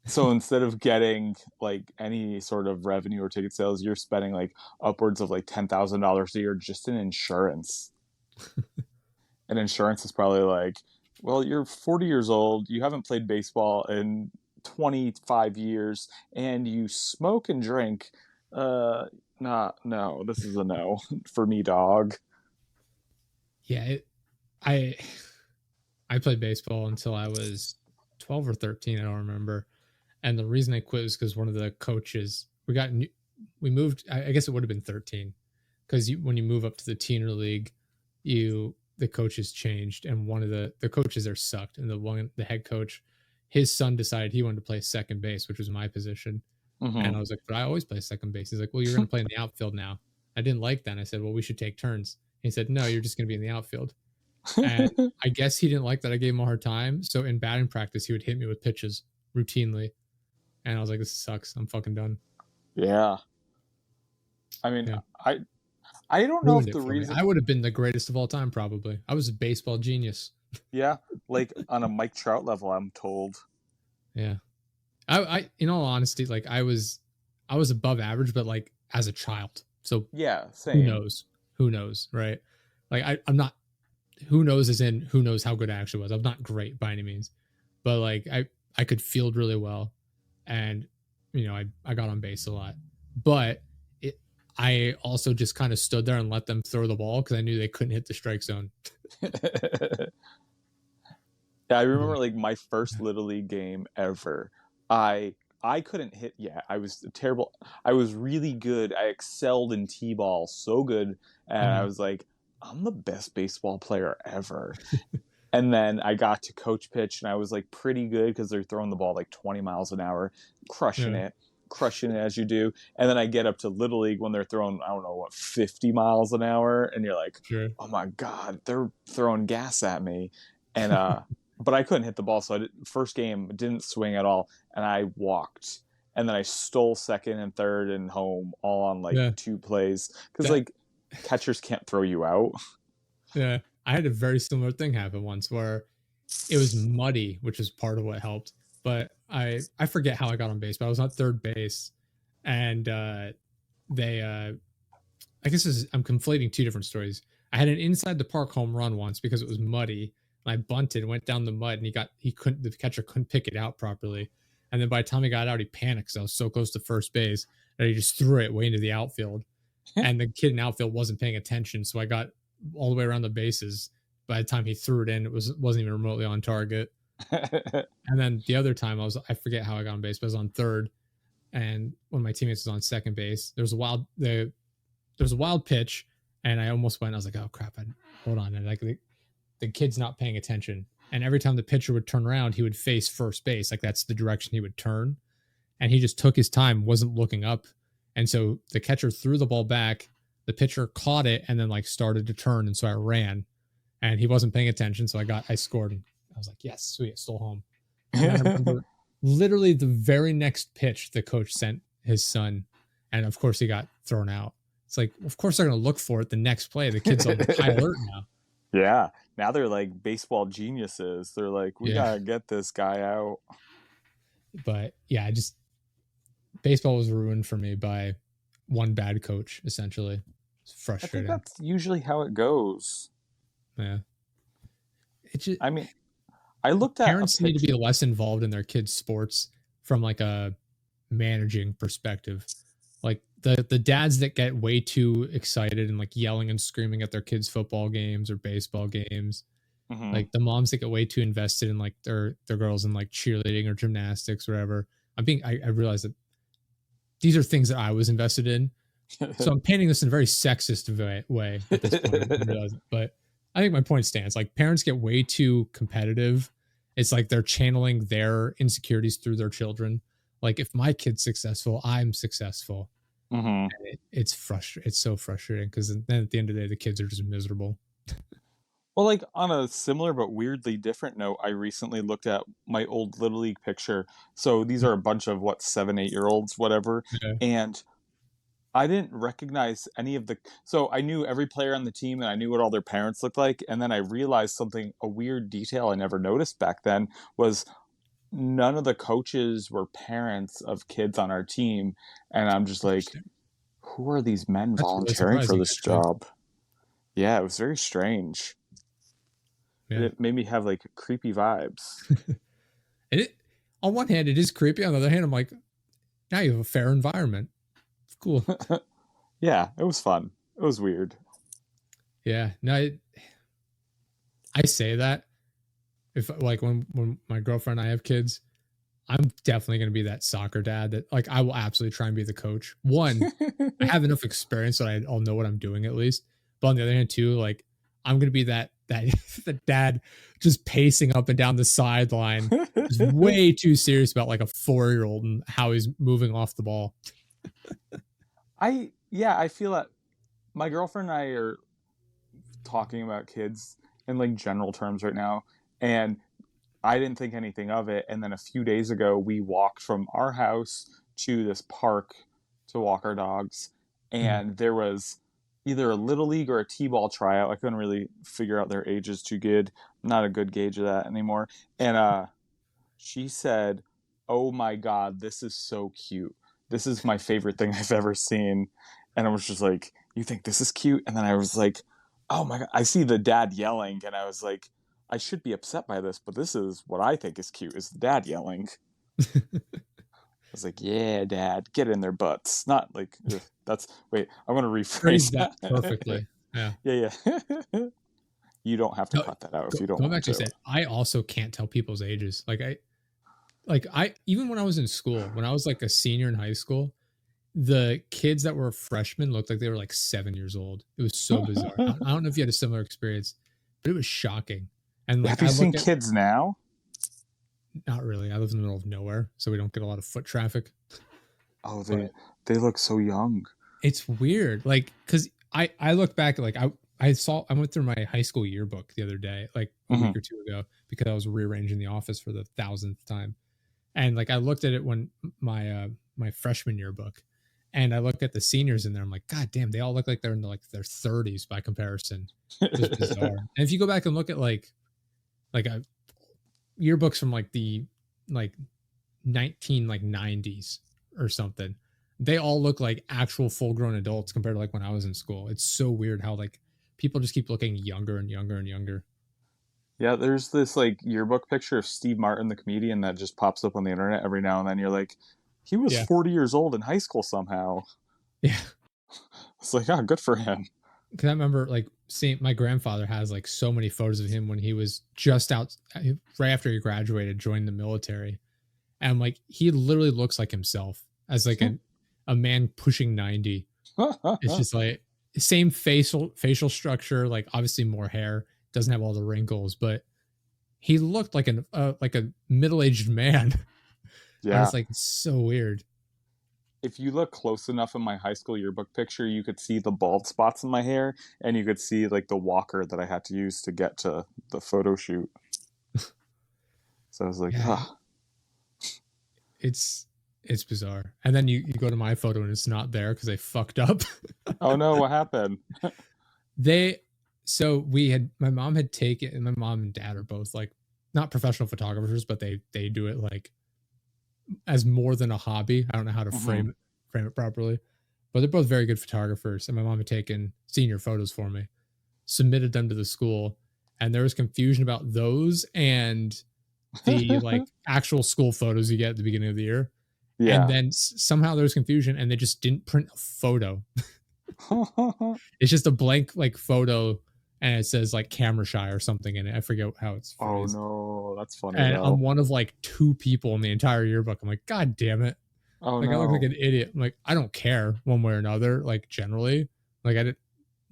So instead of getting like any sort of revenue or ticket sales, you're spending like upwards of like $10,000 a year just in insurance. And insurance is probably like, well, you're 40 years old, you haven't played baseball in 25 years, and you smoke and drink. Nah, no, this is a no for me, dog. yeah. I I played baseball until I was 12 or 13. I don't remember. And the reason I quit was because one of the coaches we moved. I guess it would have been 13 because when you move up to the teener league, the coaches changed, and one of the coaches there sucked, and the head coach, his son decided he wanted to play second base, which was my position, and Mm-hmm. I was like, but I always play second base. He's like, well, you're going to play in the outfield now. I didn't like that. And I said, well, we should take turns. He said, no, you're just going to be in the outfield. And I guess he didn't like that I gave him a hard time. So in batting practice, he would hit me with pitches routinely. And I was like, this sucks. I'm fucking done. Yeah. I mean, Yeah. I I don't know Ruined if it the for me. reason, I would have been the greatest of all time, probably. I was a baseball genius. yeah, like on a Mike Trout level, I'm told. Yeah. In all honesty, like I was above average, but like as a child. So Yeah, who same. knows? Who knows? Right. Like I'm not, who knows as in who knows how good I actually was. I'm not great by any means, but like I could field really well, and I got on base a lot, but it I also just kind of stood there and let them throw the ball because I knew they couldn't hit the strike zone. Yeah, I remember But like my first little league game ever. I couldn't hit. Yeah, I was terrible. I was really good. I excelled in t-ball, so good, and I uh, was like, I'm the best baseball player ever. And then I got to coach pitch, and I was like pretty good because they're throwing the ball like 20 miles an hour, yeah, crushing it as you do. And then I get up to little league when they're throwing, I don't know what, 50 miles an hour, and you're like, sure. oh my god, they're throwing gas at me. And but I couldn't hit the ball, so first game didn't swing at all, and I walked. And then I stole second and third and home all on like Yeah, two plays because that like catchers can't throw you out. yeah. I had a very similar thing happen once where it was muddy, which is part of what helped. But I forget how I got on base, but I was on third base, and they I guess I'm conflating two different stories. I had an inside the park home run once because it was muddy. And I bunted, went down the mud, and the catcher couldn't pick it out properly. And then by the time he got out, he panicked because I was so close to first base that he just threw it way into the outfield. And the kid in outfield wasn't paying attention, so I got all the way around the bases. By the time he threw it in, wasn't even remotely on target. And then the other time I forget how I got on base, but I was on third, and one of my teammates was on second base. There was a wild pitch, and I almost went. I was like, "Oh crap! Hold on!" And like the kid's not paying attention, and every time the pitcher would turn around, he would face first base. Like that's the direction he would turn, and he just took his time, wasn't looking up, and so the catcher threw the ball back. The pitcher caught it and then like started to turn, and so I ran, and he wasn't paying attention, so I scored, and I was like, "Yes, sweet, still home." And then I remember literally the very next pitch the coach sent his son, and of course he got thrown out. It's like, of course they're going to look for it the next play. The kid's on high alert now. Yeah. Now they're like baseball geniuses. They're like, we Yeah. gotta get this guy out. But yeah, baseball was ruined for me by one bad coach, essentially. It's I think frustrating. that's usually how it goes. Yeah. It just, I mean, I looked at a parents need to be picture. less involved in their kids' sports from like a managing perspective. Like the dads that get way too excited and like yelling and screaming at their kids' football games or baseball games. Hmm. Like the moms that get way too invested in like their girls in like cheerleading or gymnastics or whatever. I realize that these are things that I was invested in, So I'm painting this in a very sexist way at this point. I realize it. But I think my point stands. Like parents get way too competitive. It's like they're channeling their insecurities through their children. Like if my kid's successful, I'm successful. Hmm. It's frustrating. It's so frustrating because then at the end of the day, the kids are just miserable. Well, like on a similar but weirdly different note, I recently looked at my old Little League picture. So these are a bunch of what, 7, 8 year olds, whatever. Yeah, And I didn't recognize any of the. So I knew every player on the team and I knew what all their parents looked like. And then I realized something, a weird detail I never noticed back then was none of the coaches were parents of kids on our team. And I'm just like, interesting. who are these men That's really volunteering for surprising, this actually. job? Yeah, it was very strange. Yeah. It made me have like creepy vibes. it on one hand, it is creepy. On the other hand, I'm like, now you have a fair environment. It's cool. Yeah, it was fun. It was weird. Yeah. No, I say that if like when my girlfriend and I have kids, I'm definitely going to be that soccer dad that like I will absolutely try and be the coach. One, I have enough experience that I'll know what I'm doing at least. But on the other hand, too, like I'm going to be that the dad just pacing up and down the sideline, is way too serious about like a 4-year old and how he's moving off the ball. I feel that my girlfriend and I are talking about kids in like general terms right now, and I didn't think anything of it. And then a few days ago, we walked from our house to this park to walk our dogs, Mhm. and there was either a little league or a t-ball tryout. I couldn't really figure out their ages too good. I'm not a good gauge of that anymore. And she said, "Oh my god, this is so cute. This is my favorite thing I've ever seen." And I was just like, "You think this is cute?" And then I was like, "Oh my god, I see the dad yelling." And I was like, "I should be upset by this, but this is what I think is cute, is the dad yelling." I was like, "Yeah, dad, get in their butts." Not like, ugh, that's, wait, I want to Phrase rephrase that that. perfectly. Yeah. Yeah, yeah. You don't have to No, cut that out if you don't going want back to to. say, I also can't tell people's ages. Like I even when I was in school, when I was like a senior in high school, the kids that were freshmen looked like they were like 7 years old. It was so bizarre. I don't know if you had a similar experience, but it was shocking. And like Have you I seen look at, kids now? not really. I live in the middle of nowhere, so we don't get a lot of foot traffic. Oh, they But they look so young. it's weird, like because I look back like I went through my high school yearbook the other day, like a Hmm. week or two ago, because I was rearranging the office for the thousandth time. And like I looked at it when my freshman yearbook, and I looked at the seniors in there. I'm like, God damn, they all look like they're in like their 30s by comparison. It was bizarre. And if you go back and look at like a yearbooks from like the like 19 like 90s or something, they all look like actual full grown adults compared to like when I was in school. It's so weird how like people just keep looking younger and younger and younger. Yeah, there's this like yearbook picture of Steve Martin, the comedian, that just pops up on the internet every now and then. You're like, he was Yeah. 40 years old in high school somehow. Yeah. It's like, oh, good for him. Because I remember like seeing my grandfather has like so many photos of him when he was just out right after he graduated, joined the military. And like he literally looks like himself as like a man pushing 90. It's just like same facial structure, like obviously more hair, doesn't have all the wrinkles, but he looked like a middle-aged man. And Yeah. it's like it's so weird. If you look close enough in my high school yearbook picture, you could see the bald spots in my hair, and you could see like the walker that I had to use to get to the photo shoot. So I was like, Yeah, ah, it's bizarre. And then you go to my photo and it's not there because they fucked up. oh no, what happened? They so we had my mom had taken, and my mom and dad are both like not professional photographers, but they do it like as more than a hobby. I don't know how to Hmm. frame it properly, but they're both very good photographers. And my mom had taken senior photos for me, submitted them to the school, and there was confusion about those and the like actual school photos you get at the beginning of the year. And Yeah. then somehow there was confusion, and they just didn't print a photo. It's just a blank like photo, and it says like camera shy or something in it. I forget how it's Oh phrased. no, that's funny And I'm though. one of like two people in the entire yearbook. I'm like, God damn it. Oh Like I look like no. an idiot. I'm like, I don't care one way or another. Like generally, like I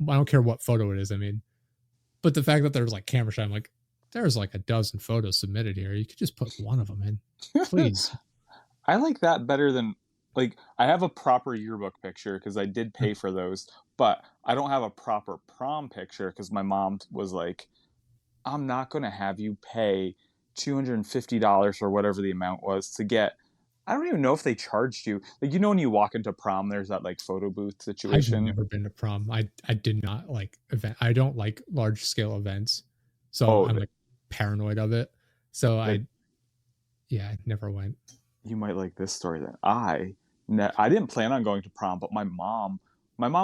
don't care what photo it is. I mean, but the fact that there's like camera shot, I'm like, there's like a dozen photos submitted here. You could just put one of them in, please. I like that better than like I have a proper yearbook picture because I did pay for those, but I don't have a proper prom picture because my mom was like, I'm not going to have you pay $250 or whatever the amount was to get. I don't even know if they charged you. Like, when you walk into prom, there's that like photo booth I've situation. never been to prom. I did not like event. I don't like large scale events, so Oh, I'm like paranoid of it. So that I never went. you might like this story then. I didn't plan on going to prom, but my mom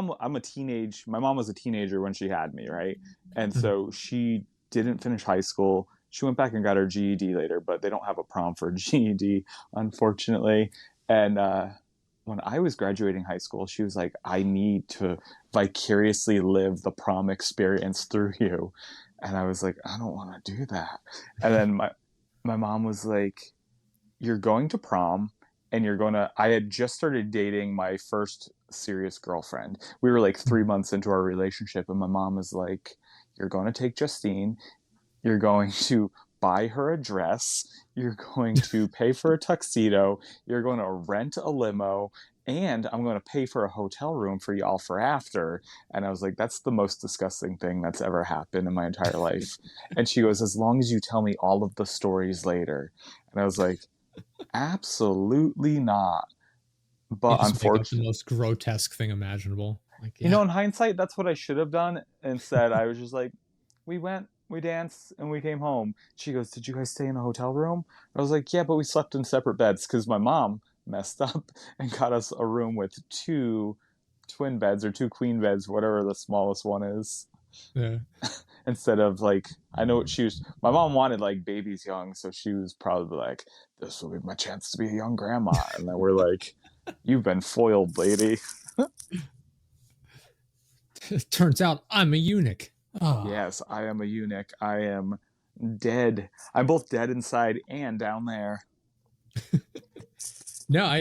was a teenager when she had me, right? And Mhm. so she didn't finish high school. She went back and got her GED later, but they don't have a prom for GED, unfortunately. And when I was graduating high school, she was like, I need to vicariously live the prom experience through you. And I was like, I don't want to do that. And then my mom was like, you're going to prom and I had just started dating my first serious girlfriend. We were like 3 months into our relationship, and my mom was like, you're going to take Justine, you're going to buy her a dress, you're going to pay for a tuxedo, you're going to rent a limo, and I'm going to pay for a hotel room for y'all for after. And I was like, that's the most disgusting thing that's ever happened in my entire life. And she goes, as long as you tell me all of the stories later. And I was like, absolutely not. You But just make up the unfortunately, most grotesque thing imaginable. Like, yeah, in hindsight, that's what I should have done. Instead, I was just like, we went, we danced, and we came home. She goes, did you guys stay in a hotel room? I was like, yeah, but we slept in separate beds because my mom messed up and got us a room with two twin beds or two queen beds, whatever the smallest one is. yeah. Instead of like, I know what my mom wanted like babies young, so she was probably like, this will be my chance to be a young grandma. And then we're like, you've been foiled, lady. It turns out I'm a eunuch. Oh, Yes, I am a eunuch. I am dead. I'm both dead inside and down there. no,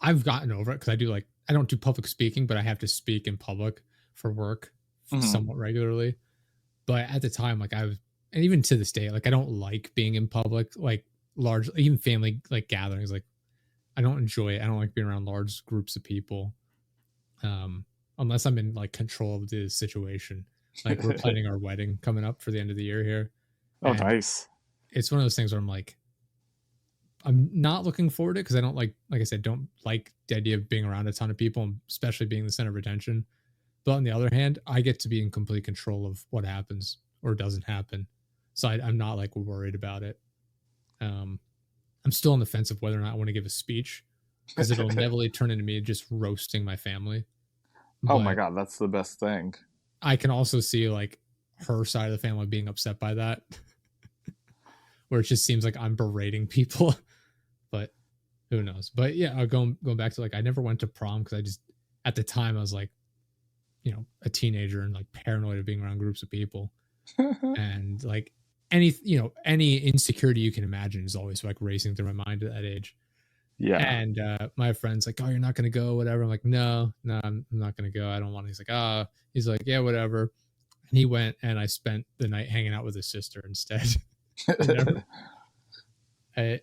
I've gotten over it because I do like I don't do public speaking, but I have to speak in public for work Mm-hmm. somewhat regularly. But at the time, like I was, and even to this day, like I don't like being in public, like large, even family like gatherings. Like I don't enjoy it. I don't like being around large groups of people, um, unless I'm in like control of the situation. Like we're planning our wedding coming up for the end of the year here, Oh, and nice. it's one of those things where I'm like, I'm not looking forward to it because I don't like I said, don't like the idea of being around a ton of people, and especially being the center of attention. But on the other hand, I get to be in complete control of what happens or doesn't happen. So I'm not like worried about it. Um, I'm still on the fence of whether or not I want to give a speech because it'll inevitably turn into me just roasting my family. Oh my But god, that's the best thing. I can also see like her side of the family being upset by that, where it just seems like I'm berating people. But who knows? But yeah, going back to like I never went to prom because I just at the time I was like, a teenager and like paranoid of being around groups of people, and like any insecurity you can imagine is always like racing through my mind at that age. Yeah. And my friend's like, oh, you're not gonna go, whatever. I'm like, no, I'm not gonna go. I don't want to. He's like, he's like, yeah, whatever. And he went, and I spent the night hanging out with his sister instead. I never I,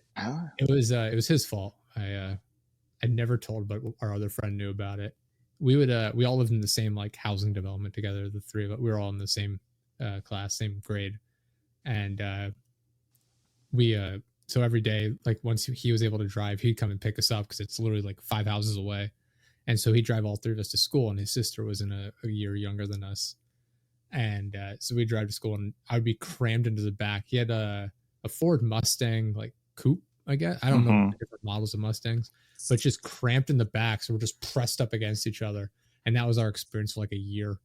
it was his fault. I never told, but our other friend knew about it. We all lived in the same like housing development together. The three of us, we were all in the same class, same grade, and we so every day, like once he was able to drive, he'd come and pick us up because it's literally like 5 houses away, and so he'd drive all three of us to school. And his sister was in a year younger than us, and so we'd drive to school, and I would be crammed into the back. He had a Ford Mustang like coupe, I guess. I don't know Mm-hmm. the different models of Mustangs, but just cramped in the back, so we're just pressed up against each other, and that was our experience for like a year.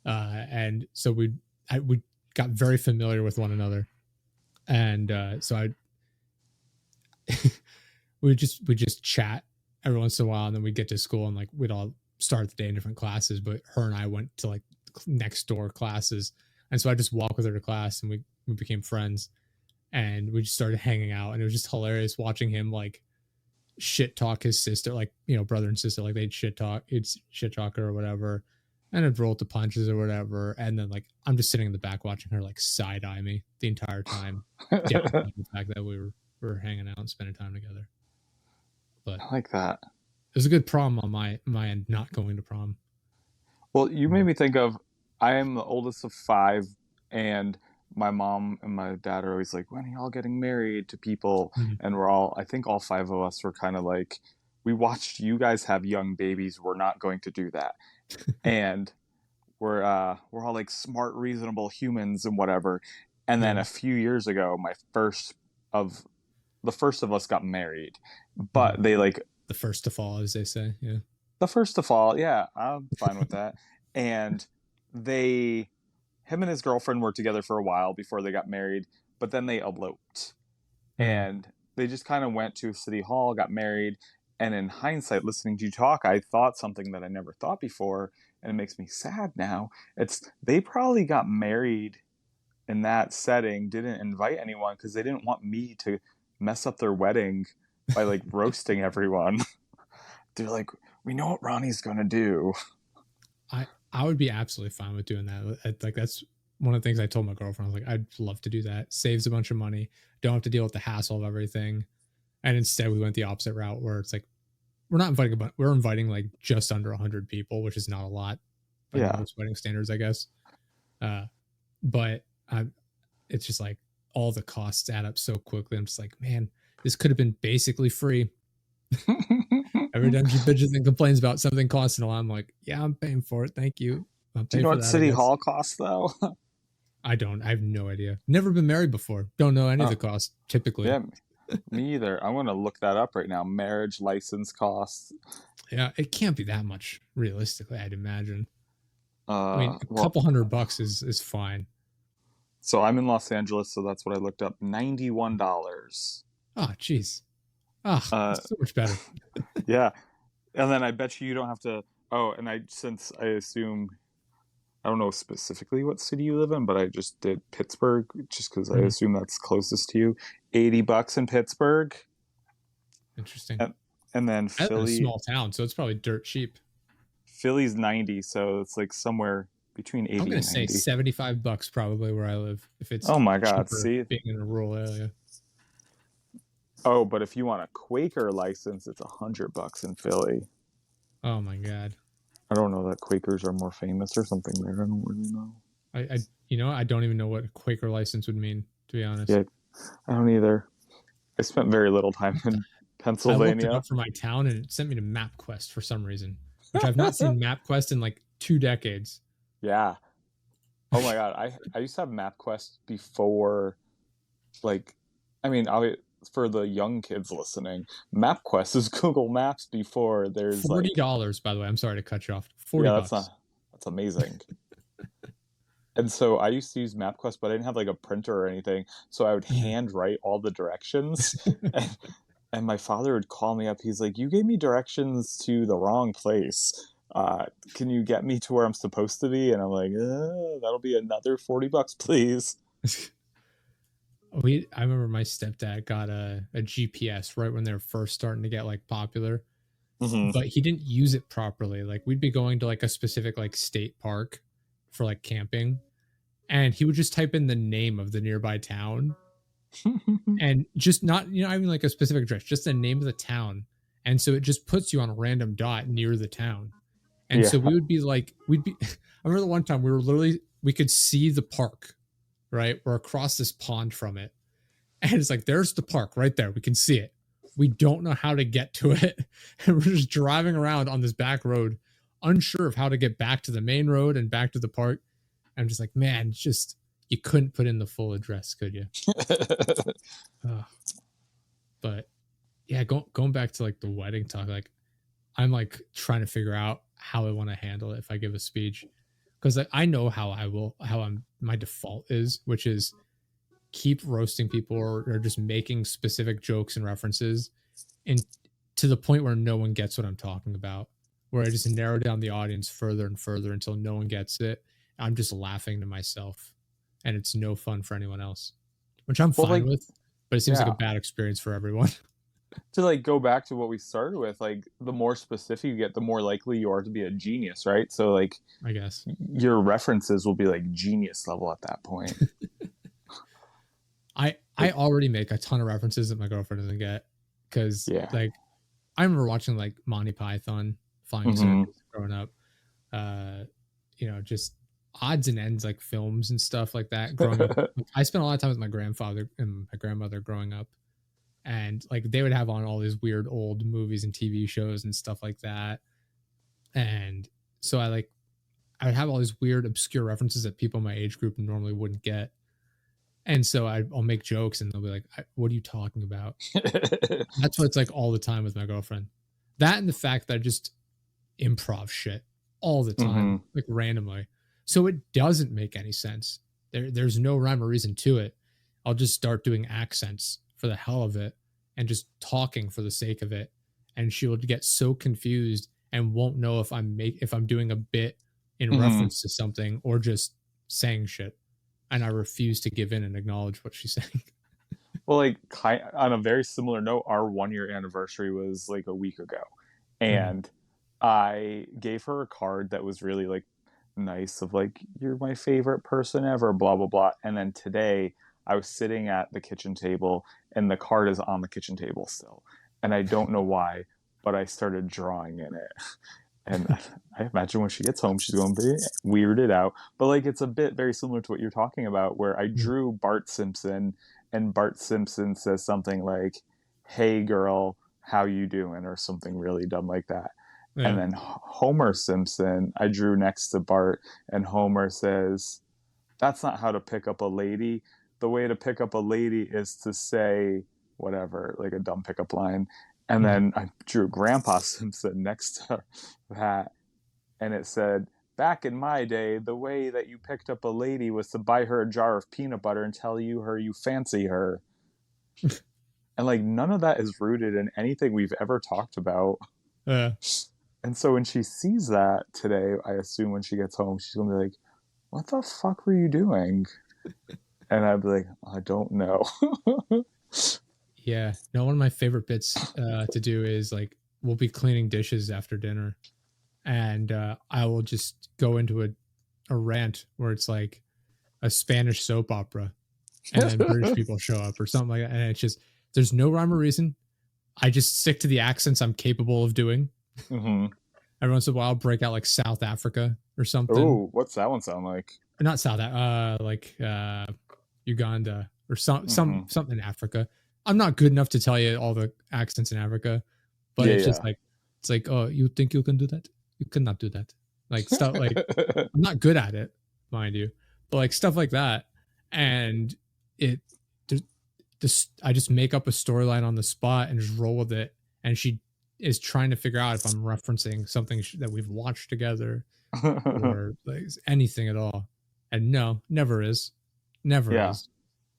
And so we got very familiar with one another, and so I we just chat every once in a while, and then we'd get to school and like we'd all start the day in different classes. But her and I went to like next door classes, and so I just walk with her to class, and we became friends, and we just started hanging out, and it was just hilarious watching him like shit talk his sister, like, brother and sister, like they'd shit talk her or whatever, and I'd roll to punches or whatever. And then like I'm just sitting in the back watching her like side eye me the entire time, downplaying the fact that we were hanging out and spending time together. But I like that. it was a good prom on my end, not going to prom. Well, you made me think of, I am the oldest of five, and my mom and my dad are always like, when are y'all getting married to people? Mhm. And I think all five of us were kind of like, we watched you guys have young babies. We're not going to do that. And we're all like smart, reasonable humans and whatever. And then Yeah. a few years ago, the first of us got married, but Mhm. they like The first to fall, as they say. Yeah. the first to fall. Yeah, I'm fine with that. And him and his girlfriend were together for a while before they got married, but then they eloped. Mm. And they just kind of went to City Hall, got married. And in hindsight, listening to you talk, I thought something that I never thought before, and it makes me sad now. They probably got married in that setting, didn't invite anyone because they didn't want me to mess up their wedding by like roasting everyone. They're like, we know what Ronnie's gonna do. I would be absolutely fine with doing that. Like that's one of the things I told my girlfriend. I was like, I'd love to do that. Saves a bunch of money. Don't have to deal with the hassle of everything. And instead, we went the opposite route where it's like we're not inviting, but we're inviting like just under 100 people, which is not a lot by Yeah. most wedding standards, I guess. But it's just like all the costs add up so quickly. I'm just like, man, this could have been basically free. Every time she bitches and complains about something costing a lot, I'm like, yeah, I'm paying for it. Thank you. I'll Do pay you know for what that, I City guess. Hall costs though? I don't. I have no idea. Never been married before. Don't know any of the costs typically. Yeah, me either. I'm gonna look that up right now. Marriage license costs. Yeah, it can't be that much realistically, I'd imagine. I mean, a Well, couple $100 is fine. so I'm in Los Angeles, so that's what I looked up. $91. Oh, jeez. Oh, so much better. Yeah, and then I bet you don't have to. Oh, and since I assume, I don't know specifically what city you live in, but I just did Pittsburgh just because I assume that's closest to you. $80 in Pittsburgh. Interesting. And then I live in a Philly. small town, so it's probably dirt cheap. Philly's 90, so it's like somewhere between 80 I'm gonna and say 90. $75 probably where I live. If it's Oh my God! cheaper See, being in a rural area. oh, but if you want a Quaker license, it's $100 in Philly. Oh my God. I don't know that Quakers are more famous or something there. I don't really know. I don't even know what a Quaker license would mean, to be honest. Yeah, I don't either. I spent very little time in Pennsylvania. I looked it up for my town and it sent me to MapQuest for some reason, which I've not seen MapQuest in like 2 decades. Yeah. Oh my God. I used to have MapQuest before, like, I mean, for the young kids listening, MapQuest is Google Maps before there's $40, by the way. I'm sorry to cut you off. $40. Yeah, that's amazing. And so I used to use MapQuest, but I didn't have like a printer or anything. So I would handwrite all the directions. and my father would call me up. He's like, you gave me directions to the wrong place. Can you get me to where I'm supposed to be? And I'm like, that'll be another $40, please. I remember my stepdad got a GPS right when they were first starting to get like popular, but he didn't use it properly. Like we'd be going to like a specific like state park for like camping, and he would just type in the name of the nearby town and just not, I mean like a specific address, just the name of the town. And so it just puts you on a random dot near the town. And so we would be like, I remember the one time we could see the park, right? We're across this pond from it. And it's like, there's the park right there. We can see it. We don't know how to get to it. And we're just driving around on this back road, unsure of how to get back to the main road and back to the park. I'm just like, man, just, you couldn't put in the full address, could you? But yeah, going back to like the wedding talk, like I'm like trying to figure out how I want to handle it if I give a speech, because like, I know my default is, which is keep roasting people or just making specific jokes and references, and to the point where no one gets what I'm talking about, where I just narrow down the audience further and further until no one gets it. I'm just laughing to myself, and it's no fun for anyone else, which I'm fine with, but it seems like a bad experience for everyone. to like go back to what we started with, like the more specific you get, the more likely you are to be a genius, right? So like I guess. your references will be like genius level at that point. I Like, already make a ton of references that my girlfriend doesn't get because yeah. like I remember watching like Monty Python, Flying Mm-hmm. Circus growing up. Just odds and ends like films and stuff like that growing up. Like, I spent a lot of time with my grandfather and my grandmother growing up, and like they would have on all these weird old movies and TV shows and stuff like that. And so I would have all these weird obscure references that people in my age group normally wouldn't get. And so I'll make jokes and they'll be like, "What are you talking about?" That's what it's like all the time with my girlfriend. That and the fact that I just improv shit all the time, Mm-hmm. like randomly. So it doesn't make any sense. There's no rhyme or reason to it. I'll just start doing accents for the hell of it and just talking for the sake of it. And she will get so confused and won't know if I'm doing a bit in Mm-hmm. reference to something or just saying shit. And I refuse to give in and acknowledge what she's saying. Well, like on a very similar note, our 1 year anniversary was like a week ago, Mhm. and I gave her a card that was really like nice of like you're my favorite person ever, blah blah blah. And then today I was sitting at the kitchen table, and the card is on the kitchen table still, and I don't know why, but I started drawing in it. And I imagine when she gets home, she's going to be weirded out. But like, it's a bit very similar to what you're talking about, where I Mhm. drew Bart Simpson, and Bart Simpson says something like, "Hey, girl, how you doing?" or something really dumb like that. And Yeah. then Homer Simpson, I drew next to Bart, and Homer says, "That's not how to pick up a lady. The way to pick up a lady is to say whatever, like a dumb pickup line." And Mhm. then I drew Grandpa Simpson next to that, and it said, "Back in my day, the way that you picked up a lady was to buy her a jar of peanut butter and tell her you fancy her." And like none of that is rooted in anything we've ever talked about. Yeah. And so when she sees that today, I assume when she gets home, she's gonna be like, "What the fuck were you doing?" And I'd be like, "I don't know." Yeah. No, one of my favorite bits to do is like we'll be cleaning dishes after dinner, and I will just go into a rant where it's like a Spanish soap opera, and then British people show up or something like that, and it's just there's no rhyme or reason. I just stick to the accents I'm capable of doing. Mm-hmm. Every once in a while, I'll break out like South Africa or something. Oh, what's that one sound like? Or not South, like Uganda or Mm-hmm. something in Africa. I'm not good enough to tell you all the accents in Africa, but Yeah, it's just yeah. like oh, you think you can do that? You cannot do that. Like stuff like I'm not good at it, mind you, but like stuff like that, and it there's this I just make up a storyline on the spot and just roll with it, and she is trying to figure out if I'm referencing something that we've watched together or like anything at all. And no, never is. Never Yeah. is.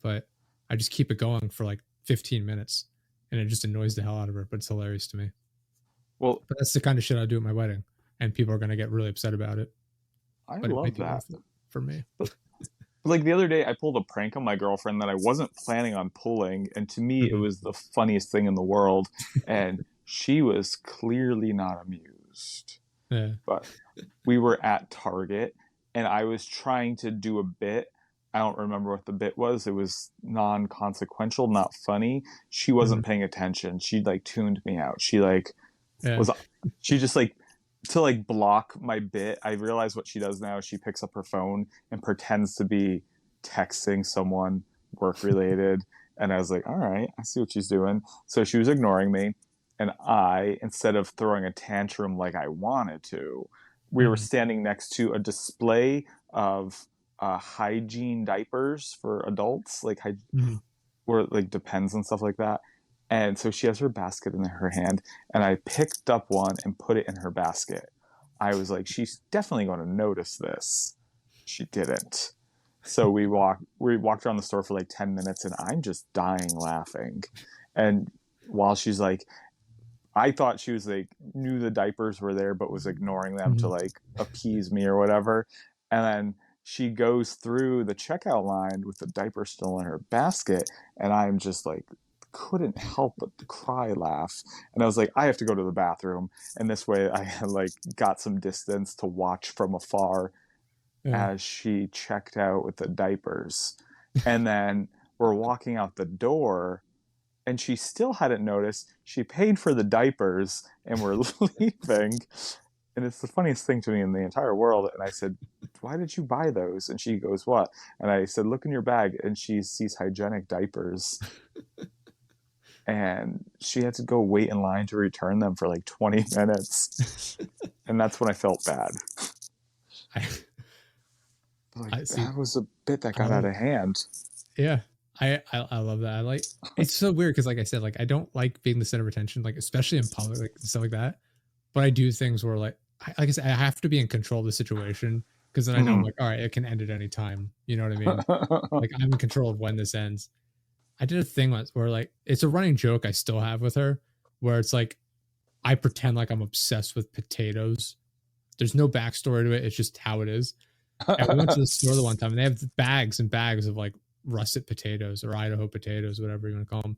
But I just keep it going for like 15 minutes and it just annoys the hell out of her, but it's hilarious to me. Well, But that's the kind of shit I do at my wedding. And people are going to get really upset about it, I but it might love be that. worth it for me. Like the other day, I pulled a prank on my girlfriend that I wasn't planning on pulling, and to me, it Mhm. was the funniest thing in the world. And she was clearly not amused. Yeah. But we were at Target, and I was trying to do a bit. I don't remember what the bit was. It was non-consequential, not funny. She Mhm. wasn't paying attention. She like tuned me out. She like Yeah. was she just like to like block my bit. I realize what she does now. She picks up her phone and pretends to be texting someone work related. And I was like, all right, I see what she's doing. So she was ignoring me. And I, instead of throwing a tantrum like I wanted to, we were Mhm. standing next to a display of hygiene diapers for adults, like Mhm. where like Depends and stuff like that. And so she has her basket in her hand, and I picked up one and put it in her basket. I was like, she's definitely going to notice this. She didn't. So we walked around the store for like 10 minutes, and I'm just dying laughing. And while she's like, I thought she was like knew the diapers were there but was ignoring them to Mhm. like appease me or whatever. And then she goes through the checkout line with the diaper still in her basket, and I'm just like couldn't help but cry laugh. And I was like, I have to go to the bathroom. And this way I like got some distance to watch from afar Yeah. as she checked out with the diapers. And then we're walking out the door and she still hadn't noticed. She paid for the diapers and we're leaving. And it's the funniest thing to me in the entire world. And I said, why did you buy those? And she goes, what? And I said, look in your bag. And she sees hygienic diapers. And she had to go wait in line to return them for like 20 minutes. And that's when I felt bad. Like, that was a bit that got out of hand. Yeah. I love that. I like, it's so weird because like I said, like I don't like being the center of attention, like especially in public, like stuff like that. But I do things where like I said, I have to be in control of the situation because then I know I'm like, all right, it can end at any time. You know what I mean? Like I'm in control of when this ends. I did a thing once where like it's a running joke I still have with her where it's like I pretend like I'm obsessed with potatoes. There's no backstory to it. It's just how it is. And we went to the store the one time and they have bags and bags of like russet potatoes or Idaho potatoes, whatever you want to call them.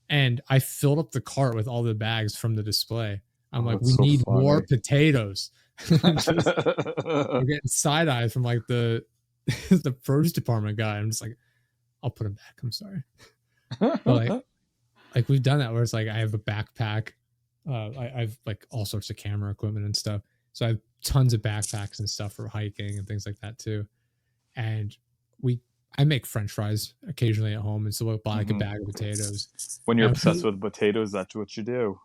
And I filled up the cart with all the bags from the display. I'm like, we need more potatoes. We're getting side eye from like the produce department guy. I'm just like, I'll put them back. I'm sorry. But like we've done that where it's like I have a backpack. I've like all sorts of camera equipment and stuff. So I have tons of backpacks and stuff for hiking and things like that too. And I make French fries occasionally at home, and so we'll buy like a bag of potatoes. When you're obsessed with potatoes, that's what you do.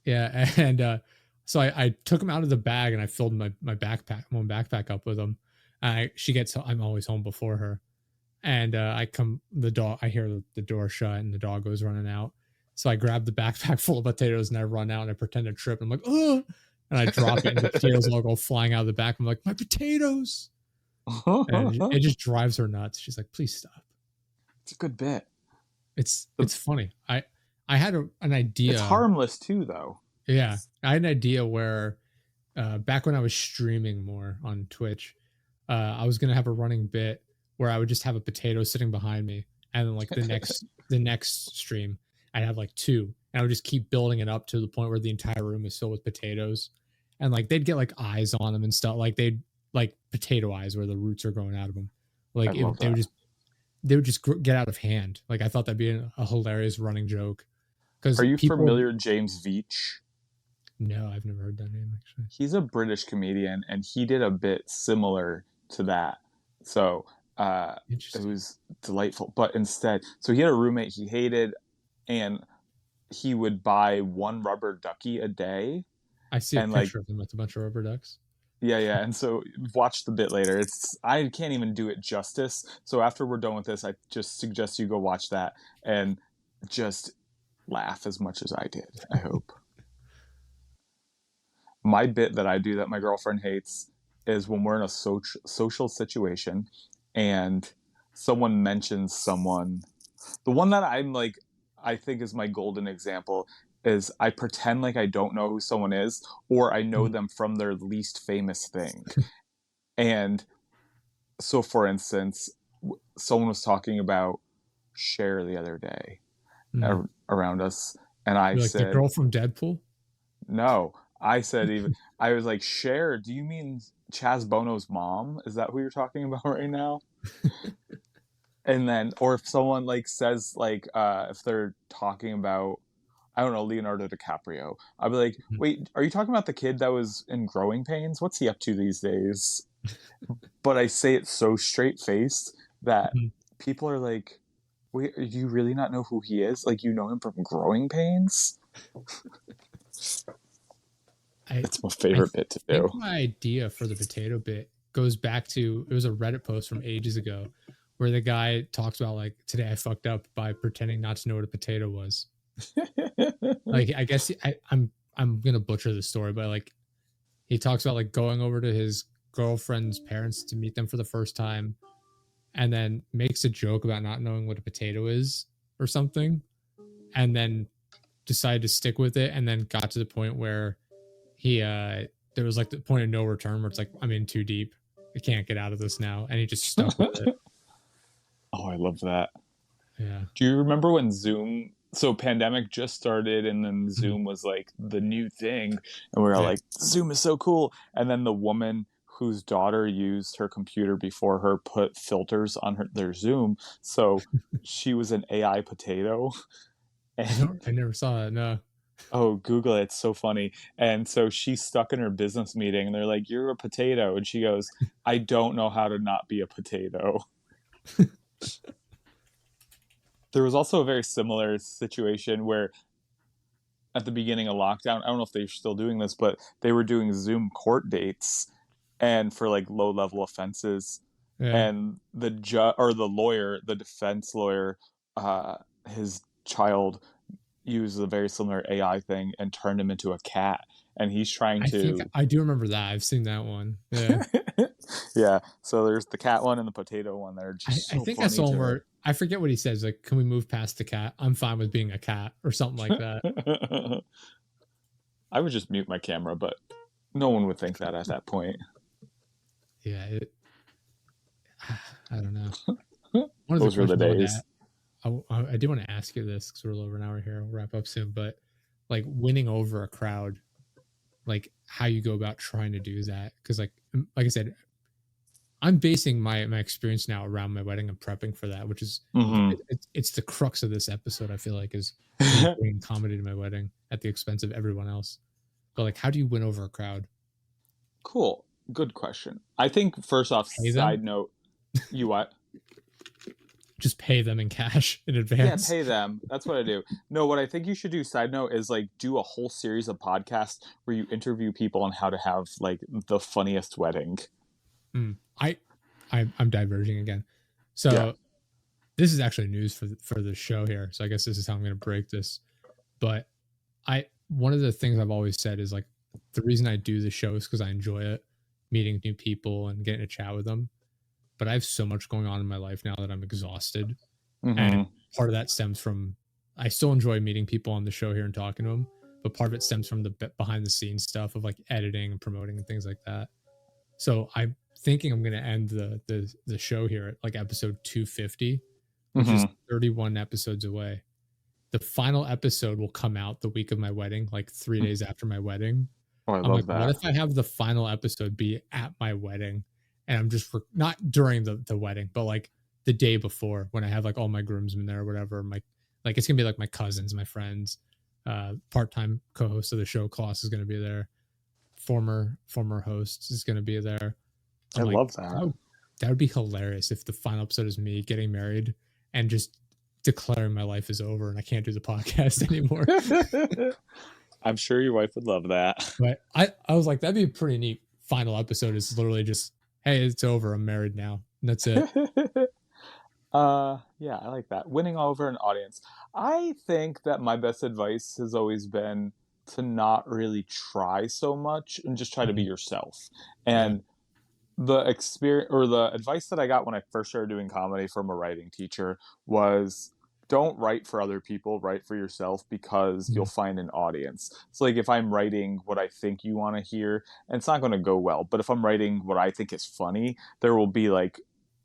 Yeah, and so I took them out of the bag and I filled my backpack up with them. I'm always home before her, and I hear the door shut and the dog goes running out. So I grab the backpack full of potatoes and I run out and I pretend to trip. I'm like, oh, and I drop it and the potatoes all go flying out of the back. I'm like, my potatoes. And it just drives her nuts. She's like, please stop. It's a good bit. It's funny. I had an idea. It's harmless too, though. Yeah. I had an idea where back when I was streaming more on Twitch, I was going to have a running bit where I would just have a potato sitting behind me. And then like the next stream, I'd have like two. And I would just keep building it up to the point where the entire room is filled with potatoes. And like they'd get like eyes on them and stuff. Like they'd like potato eyes where the roots are growing out of them. Like they would just get out of hand. Like I thought that'd be a hilarious running joke. Are you familiar with James Veitch? No, I've never heard that name actually. He's a British comedian and he did a bit similar to that. So it was delightful. But instead, so he had a roommate he hated and he would buy one rubber ducky a day. I see a picture of him with a bunch of rubber ducks. Yeah. And so watch the bit later. I can't even do it justice. So after we're done with this, I just suggest you go watch that and just laugh as much as I did, I hope. My bit that I do that my girlfriend hates is when we're in a social situation and someone mentions someone. The one that I'm like, I think is my golden example is I pretend like I don't know who someone is, or I know them from their least famous thing. And so, for instance, someone was talking about Cher the other day around us, and I said, "The girl from Deadpool." No, I said I was like, Cher. Do you mean Chaz Bono's mom? Is that who you're talking about right now? And then, or if someone like says like if they're talking about, I don't know, Leonardo DiCaprio, I'll be like, wait, are you talking about the kid that was in Growing Pains? What's he up to these days? But I say it so straight-faced that people are like, wait, do you really not know who he is? Like, you know him from Growing Pains? It's my favorite bit to do. My idea for the potato bit goes back to, it was a Reddit post from ages ago where the guy talks about like, today I fucked up by pretending not to know what a potato was. Like, I guess I'm gonna butcher the story, but like he talks about like going over to his girlfriend's parents to meet them for the first time and then makes a joke about not knowing what a potato is or something, and then decided to stick with it, and then got to the point where he there was like the point of no return where it's like, I'm in too deep, I can't get out of this now, and he just stuck with it. Oh, I love that. Yeah. Do you remember when Zoom so pandemic just started, and then Mhm. Zoom was like the new thing, and we were all Yeah. like, Zoom is so cool. And then the woman whose daughter used her computer before her put filters on their Zoom, so she was an AI potato. And I never saw it. No. oh, Google it, it's so funny. And so she's stuck in her business meeting, and they're like, "You're a potato," and she goes, "I don't know how to not be a potato." There was also a very similar situation where at the beginning of lockdown, I don't know if they're still doing this, but they were doing Zoom court dates and for like low level offenses. Yeah. And the judge or the lawyer, the defense lawyer, uh, his child used a very similar AI thing and turned him into a cat. And he's trying I think to, I do remember that. I've seen that one. Yeah. yeah. So there's the cat one and the potato one. They're just I so think I funny saw one to me. where I forget what he says. Like, can we move past the cat? I'm fine with being a cat or something like that. I would just mute my camera, but no one would think that at that point. Yeah. I don't know. One of the Those were the questions I wanted to days. I do want to ask you this because we're a little over an hour here. We'll wrap up soon. But like winning over a crowd, like how you go about trying to do that. Because like I said, I'm basing my experience now around my wedding and prepping for that, which is Mm-hmm. it's the crux of this episode. I feel like is me bringing comedy to my wedding at the expense of everyone else. But like, how do you win over a crowd? Cool. Good question. I think first off, Pay them? side note, you what? Just pay them in cash in Yeah, advance. pay them. That's what I do. No, what I think you should do, side note, is like do a whole series of podcasts where you interview people on how to have like the funniest wedding. Mm. I'm diverging again. Yeah. So this is actually news for the show here. So I guess this is how I'm going to break this. But I one of the things I've always said is like the reason I do the show is because I enjoy it, meeting new people and getting to chat with them. But I have so much going on in my life now that I'm exhausted, and Mm-hmm. part of that stems from I still enjoy meeting people on the show here and talking to them, but part of it stems from the behind the scenes stuff of like editing and promoting and things like that. So I'm thinking I'm going to end the show here at like episode 250, which is Mm-hmm. 31 episodes away. The final episode will come out the week of my wedding, like 3 days after my wedding. Oh, I I'm like, love what that. if I have the final episode be at my wedding, and I'm just not during the wedding, but like the day before when I have like all my groomsmen there or whatever. My like it's gonna be like my cousins, my friends, part-time co-host of the show, Klaus is gonna be there. Former host is gonna be there. I I'm like, love that. that would be hilarious if the final episode is me getting married and just declaring my life is over and I can't do the podcast anymore. I'm sure your wife would love that. But I was like, that'd be a pretty neat final episode. Is literally just, hey, it's over. I'm married now. And that's it. Yeah, I like that. Winning over an audience. I think that my best advice has always been to not really try so much and just try to be Mhm. yourself. Yeah. And the experience or the advice that I got when I first started doing comedy from a writing teacher was don't write for other people, write for yourself because you'll Mhm. find an audience. So like if I'm writing what I think you want to hear, and it's not going to go well, but if I'm writing what I think is funny, there will be like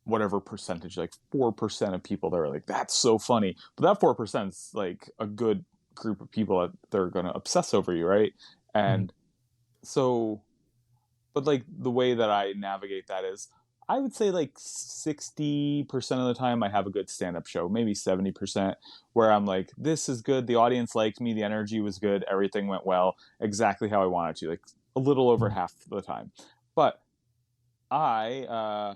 whatever percentage, like 4% of people that are like, that's so funny. But that 4% is like a good group of people that they're going to obsess over you, right? Mhm. And so but like the way that I navigate that is I would say like 60% of the time I have a good stand-up show, maybe 70%, where I'm like, this is good, the audience liked me, the energy was good, everything went well, exactly how I wanted to, like a little over Mhm. half the time. But I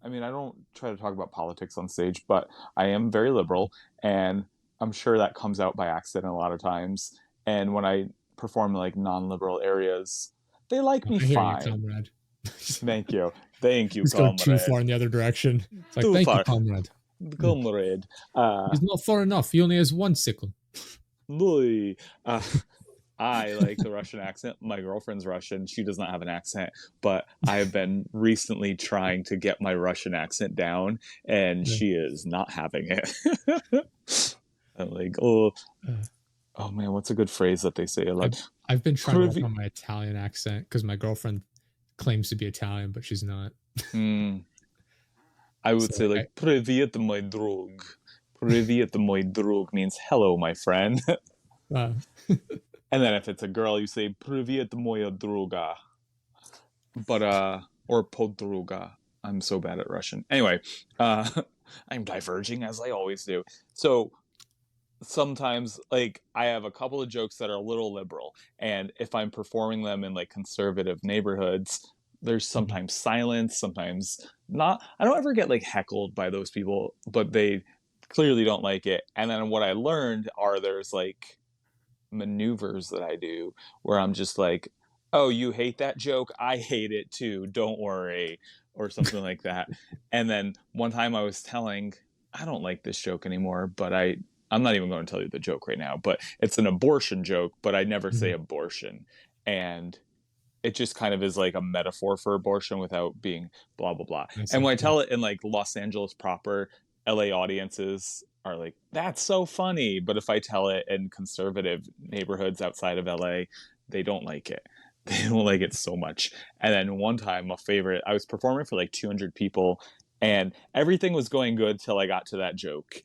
mean, I don't try to talk about politics on stage, but I am very liberal, and I'm sure that comes out by accident a lot of times. And when I perform in like non-liberal areas, they like me I hear you, fine. comrade. Thank you. Thank you, Just go too comrade. far in the other direction. It's like, Too thank you, far. comrade. Mm. Comrade. Uh, He's not far enough. He only has one sickle. Louis. I like the Russian accent. My girlfriend's Russian. She does not have an accent, but I have been recently trying to get my Russian accent down, and Yeah. she is not having it. I'm like, oh, Uh, oh man, what's a good phrase that they say? Like, I've been trying to work on my Italian accent because my girlfriend claims to be Italian, but she's not. mm, I would So say like, like, "Привет, my drug." Привет, мой друг means hello, my friend. Uh, And then if it's a girl, you say Привет, моя друга. But or podruga. I'm so bad at Russian. Anyway, I'm diverging as I always do. So sometimes like I have a couple of jokes that are a little liberal, and if I'm performing them in like conservative neighborhoods, there's mhm, sometimes silence, sometimes not. I don't ever get like heckled by those people, but they clearly don't like it. And then what I learned are there's like maneuvers that I do where I'm just like, "Oh, you hate that joke? I hate it too. Don't worry." Or something like that. And then one time I was telling, I don't like this joke anymore, but I'm not even going to tell you the joke right now, but it's an abortion joke, but I never say mhm. abortion. And it just kind of is like a metaphor for abortion without being blah blah blah. I And see. when I Yeah. tell it in like Los Angeles proper, LA audiences are like, that's so funny. But if I tell it in conservative neighborhoods outside of LA, they don't like it. They don't like it so much. And then one time, a favorite, I was performing for like 200 people, and everything was going good till I got to that joke.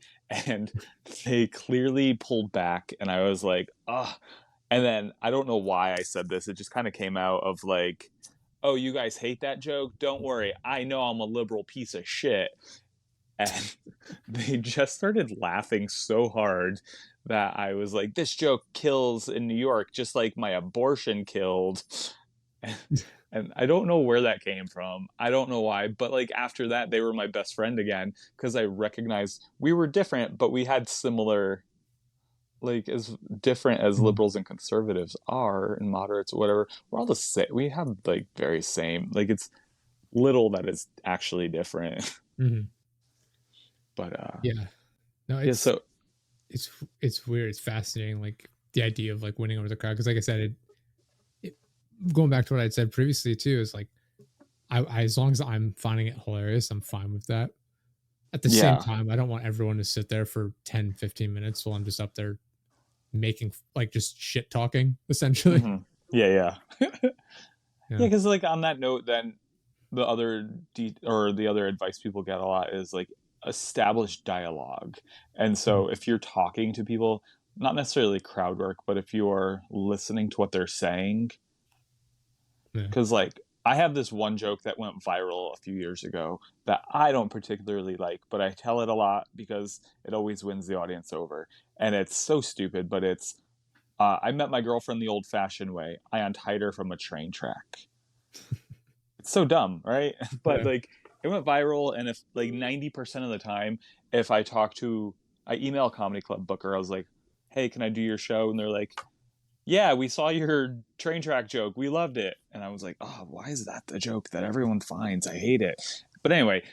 And they clearly pulled back, and I was like, oh. And then I don't know why I said this. It just kind of came out of like, oh, you guys hate that joke? Don't worry. I know I'm a liberal piece of shit. And they just started laughing so hard that I was like, this joke kills in New York, just like my abortion killed. And I don't know where that came from. I don't know why. But like after that, they were my best friend again because I recognized we were different, but we had similar, like as different as Mhm, liberals and conservatives are and moderates or whatever. We're all the same. We have like very same. Like it's little that is actually different. mhm. But Yeah. No, yeah. it's So it's it's weird. It's fascinating. Like the idea of like winning over the crowd. Because like I said, it going back to what I'd said previously too is like I as long as I'm finding it hilarious, I'm fine with that. At the same yeah. time, I don't want everyone to sit there for 10, 15 minutes while I'm just up there making like just shit talking essentially. Hmm. Yeah. Yeah. Yeah. Yeah. Because like on that note, then the other advice people get a lot is like establish dialogue. And Mhm. so if you're talking to people, not necessarily crowd work, but if you're listening to what they're saying, Yeah. because like I have this one joke that went viral a few years ago that I don't particularly like, but I tell it a lot because it always wins the audience over. And it's so stupid, but it's I met my girlfriend the old fashioned way. I untied her from a train track. It's so dumb, right? But Yeah. like it went viral, and if like 90% of the time, if I email a comedy club booker, I was like, hey, can I do your show? And they're like, yeah, we saw your train track joke. We loved it. And I was like, oh, why is that the joke that everyone finds? I hate it. But anyway,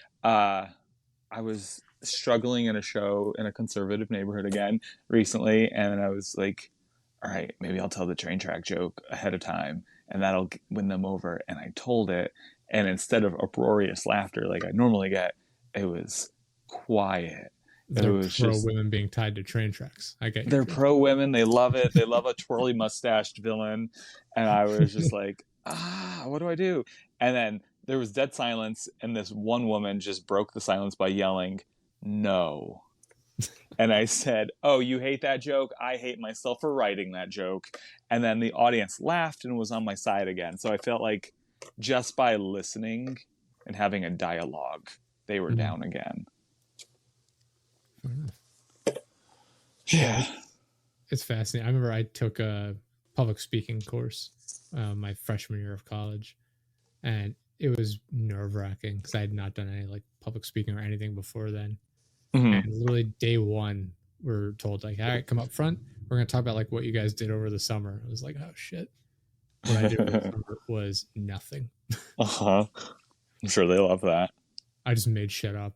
I was struggling in a show in a conservative neighborhood again recently. And I was like, all right, maybe I'll tell the train track joke ahead of time and that'll win them over. And I told it. And instead of uproarious laughter like I normally get, it was quiet. It They're was pro just women being tied to train tracks. I get your they're drift. pro women. They love it. They love a twirly mustached villain. And I was just like, what do I do? And then there was dead silence, and this one woman just broke the silence by yelling, no. And I said, oh, you hate that joke? I hate myself for writing that joke. And then the audience laughed and was on my side again. So I felt like just by listening and having a dialogue, they were Mhm. down again. Fair enough. Yeah, Yeah. it's fascinating. I remember I took a public speaking course my freshman year of college, and it was nerve wracking because I had not done any like public speaking or anything before then. And Mm-hmm. literally day one, we're told like, all right, come up front. We're gonna talk about like what you guys did over the summer. I was like, oh shit. What I did over the summer was nothing. Uh-huh. I'm sure they love that. I just made shit up.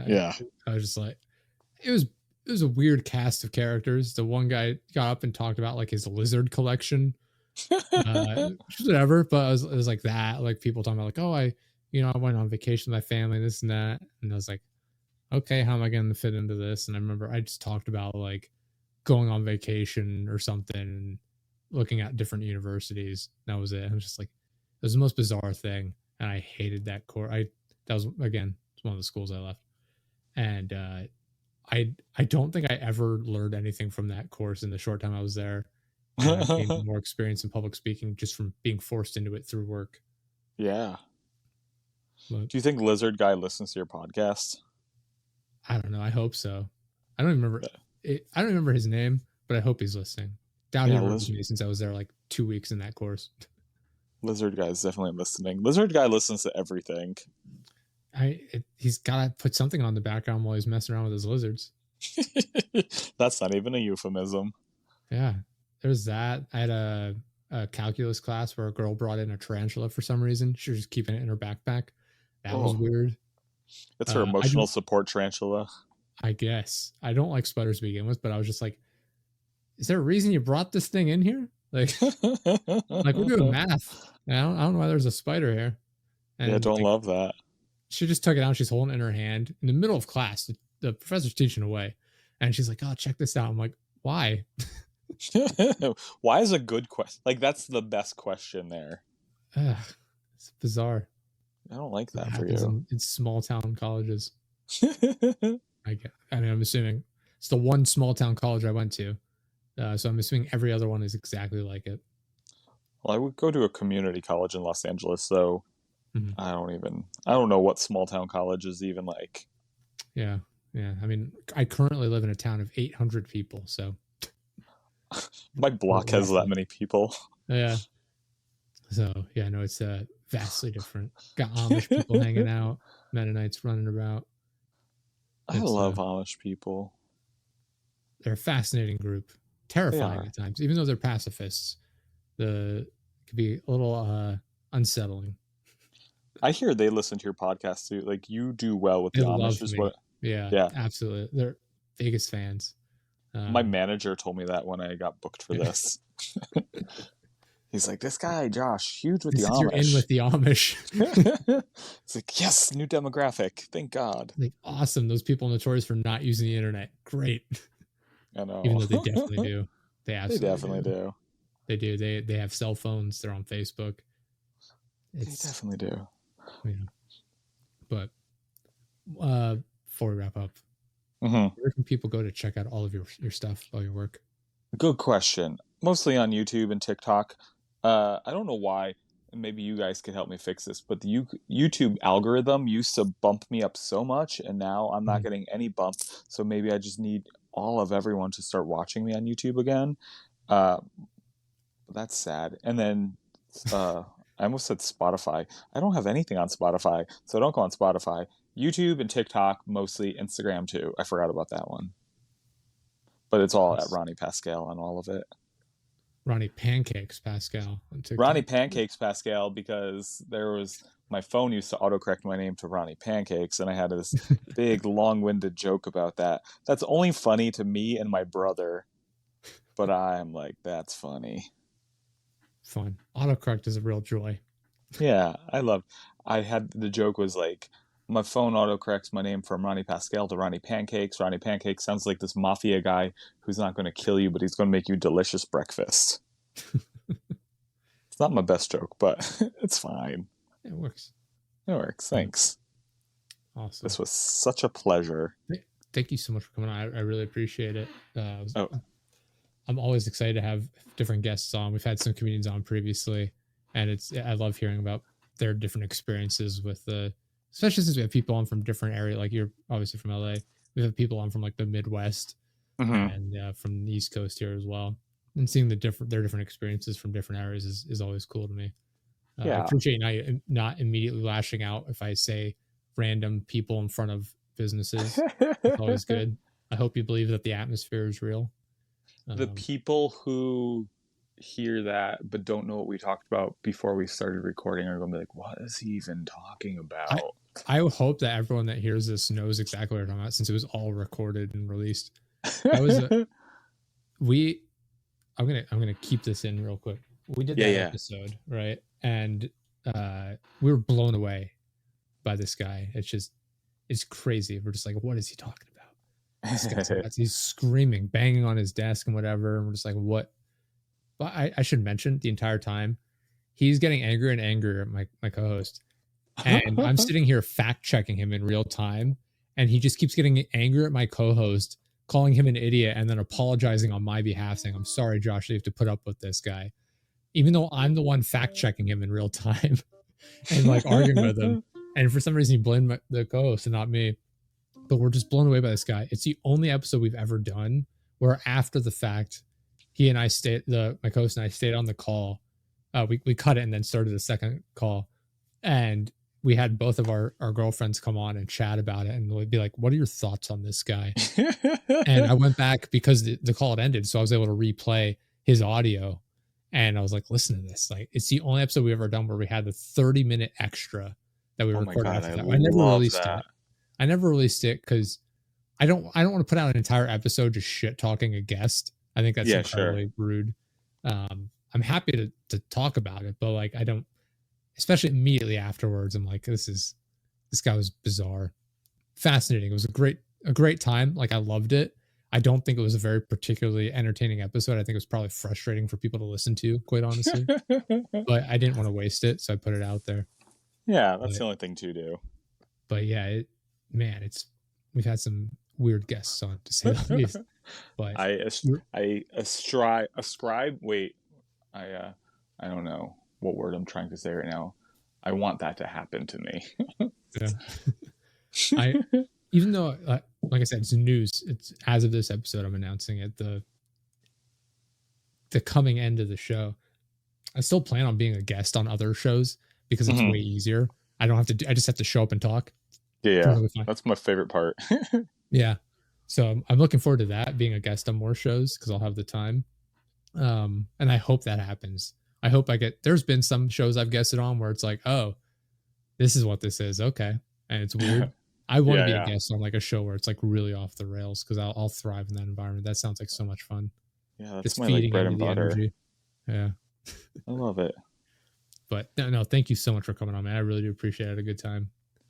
Yeah. I was just like, it was it was a weird cast of characters. The one guy got up and talked about like his lizard collection, whatever. But it was like that, like people talking about like, oh, I went on vacation with my family, this and that, and I was like, okay, how am I going to fit into this? And I remember I just talked about like going on vacation or something and looking at different universities. That was it. I was just like, it was the most bizarre thing, and I hated that course. That was again, it's one of the schools I left, and I don't think I ever learned anything from that course in the short time I was there. And I've gained more experience in public speaking just from being forced into it through work. Yeah. But Do you think Lizard Guy listens to your podcast? I don't know. I hope so. I don't remember I don't remember his name, but I hope he's listening. Doubt he Yeah, remembers me since I was there like 2 weeks in that course. Lizard Guy is definitely listening. Lizard Guy listens to everything. He's got to put something on the background while he's messing around with his lizards. That's not even a euphemism. Yeah, there's that. I had a calculus class where a girl brought in a tarantula for some reason. She was just keeping it in her backpack. That was weird. It's her emotional support tarantula. I guess. I don't like spiders to begin with, but I was just like, is there a reason you brought this thing in here? Like we're doing math. I don't know why there's a spider here. And yeah, don't love that. She just took it out. She's holding it in her hand in the middle of class. The professor's teaching away. And she's like, oh, check this out. I'm like, why? Why is a good question? Like, that's the best question there. It's bizarre. I don't like that for you. It's small town colleges. I'm assuming it's the one small town college I went to. So I'm assuming every other one is exactly like it. Well, I would go to a community college in Los Angeles, so I don't know what small town college is even like. Yeah. I mean, I currently live in a town of 800 people, so my block has that many people. Yeah. So yeah, no, it's vastly different. Got Amish people hanging out, Mennonites running about. I love Amish people. They're a fascinating group. Terrifying at times, even though they're pacifists. It could be a little unsettling. I hear they listen to your podcast too. Like, you do well with the Amish. Yeah, absolutely. They're biggest fans. My manager told me that when I got booked for this. He's like, this guy, Josh, huge with the Amish. You're in with the Amish. It's like, yes, new demographic. Thank God. Like, awesome. Those people notorious for not using the internet. Great. I know. Even though they definitely do. They definitely do. They do. They have cell phones. They're on Facebook. They definitely do. Yeah. But before we wrap up, where can people go to check out all of your stuff, all your work? Good question. Mostly on YouTube and TikTok. I don't know why. Maybe you guys could help me fix this, but the YouTube algorithm used to bump me up so much, and now I'm not getting any bump. So maybe I just need all of everyone to start watching me on YouTube again. That's sad. And then I almost said Spotify. I don't have anything on Spotify, so don't go on Spotify. YouTube and TikTok, mostly. Instagram too. I forgot about that one. But it's all at Ronny Pascale on all of it. Ronny Pancakes Pascale on TikTok. Ronny Pancakes Pascale, because my phone used to autocorrect my name to Ronny Pancakes, and I had this big long-winded joke about that. That's only funny to me and my brother, but I'm like, that's funny. Fun. Autocorrect is a real joy. Yeah, the joke was like, my phone autocorrects my name from Ronny Pascale to Ronny Pancakes. Ronny Pancakes sounds like this mafia guy who's not going to kill you, but he's going to make you delicious breakfast. It's not my best joke, but it's fine. It works. Thanks. Awesome. This was such a pleasure. Thank you so much for coming on. I really appreciate it. I'm always excited to have different guests on. We've had some comedians on previously, and I love hearing about their different experiences with especially since we have people on from different areas. Like, you're obviously from LA. We have people on from like the Midwest and from the East Coast here as well. And seeing their different experiences from different areas is always cool to me. I appreciate not immediately lashing out if I say random people in front of businesses. It's always good. I hope you believe that the atmosphere is real. The people who hear that but don't know what we talked about before we started recording are going to be like, what is he even talking about? I hope that everyone that hears this knows exactly what I'm talking about, since it was all recorded and released. I'm gonna keep this in real quick. We did that episode, right? And we were blown away by this guy. It's crazy. We're just like, what is he talking about? This guy's he's screaming, banging on his desk and whatever. And we're just like, what? But I should mention, the entire time he's getting angrier and angrier at my co-host. And I'm sitting here fact checking him in real time. and he just keeps getting angry at my co-host, calling him an idiot, and then apologizing on my behalf, saying, "I'm sorry, Josh, you have to put up with this guy," even though I'm the one fact checking him in real time and like arguing with him. And for some reason, he blamed the co-host and not me. But we're just blown away by this guy. It's the only episode we've ever done where after the fact, he and I stayed, my co-host and I stayed on the call. We cut it and then started a second call. And we had both of our girlfriends come on and chat about it. And we'd be like, what are your thoughts on this guy? And I went back because the call had ended. So I was able to replay his audio. And I was like, listen to this. Like, it's the only episode we've ever done where we had the 30-minute extra that we recorded after that. I never released it. I never released it because I don't want to put out an entire episode just shit talking a guest. I think that's incredibly rude. I'm happy to talk about it, but like I don't, especially immediately afterwards, I'm like, this guy was bizarre. Fascinating. It was a great time. Like I loved it. I don't think it was a very particularly entertaining episode. I think it was probably frustrating for people to listen to, quite honestly. But I didn't want to waste it, so I put it out there. Yeah, that's the only thing to do. But yeah, we've had some weird guests on, to say the least. But I ascribe. Wait, I don't know what word I'm trying to say right now. I want that to happen to me. Yeah. Even though, like I said, it's news. It's as of this episode, I'm announcing it. The coming end of the show. I still plan on being a guest on other shows because it's way easier. I don't have to. I just have to show up and talk. Yeah, that's my favorite part. Yeah, so I'm looking forward to that, being a guest on more shows because I'll have the time. And I hope that happens. I hope I get. There's been some shows I've guested on where it's like, oh, this is what this is. Okay, and it's weird. I want to be a guest on like a show where it's like really off the rails because I'll thrive in that environment. That sounds like so much fun. Yeah, that's just my like bread and butter. Energy. Yeah, I love it. But no, thank you so much for coming on, man. I really do appreciate it. I had a good time.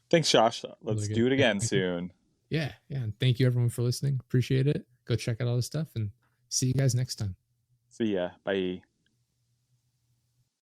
Thanks, Josh. Let's do it again soon. Yeah, and thank you everyone for listening. Appreciate it. Go check out all this stuff and see you guys next time. See ya. Bye.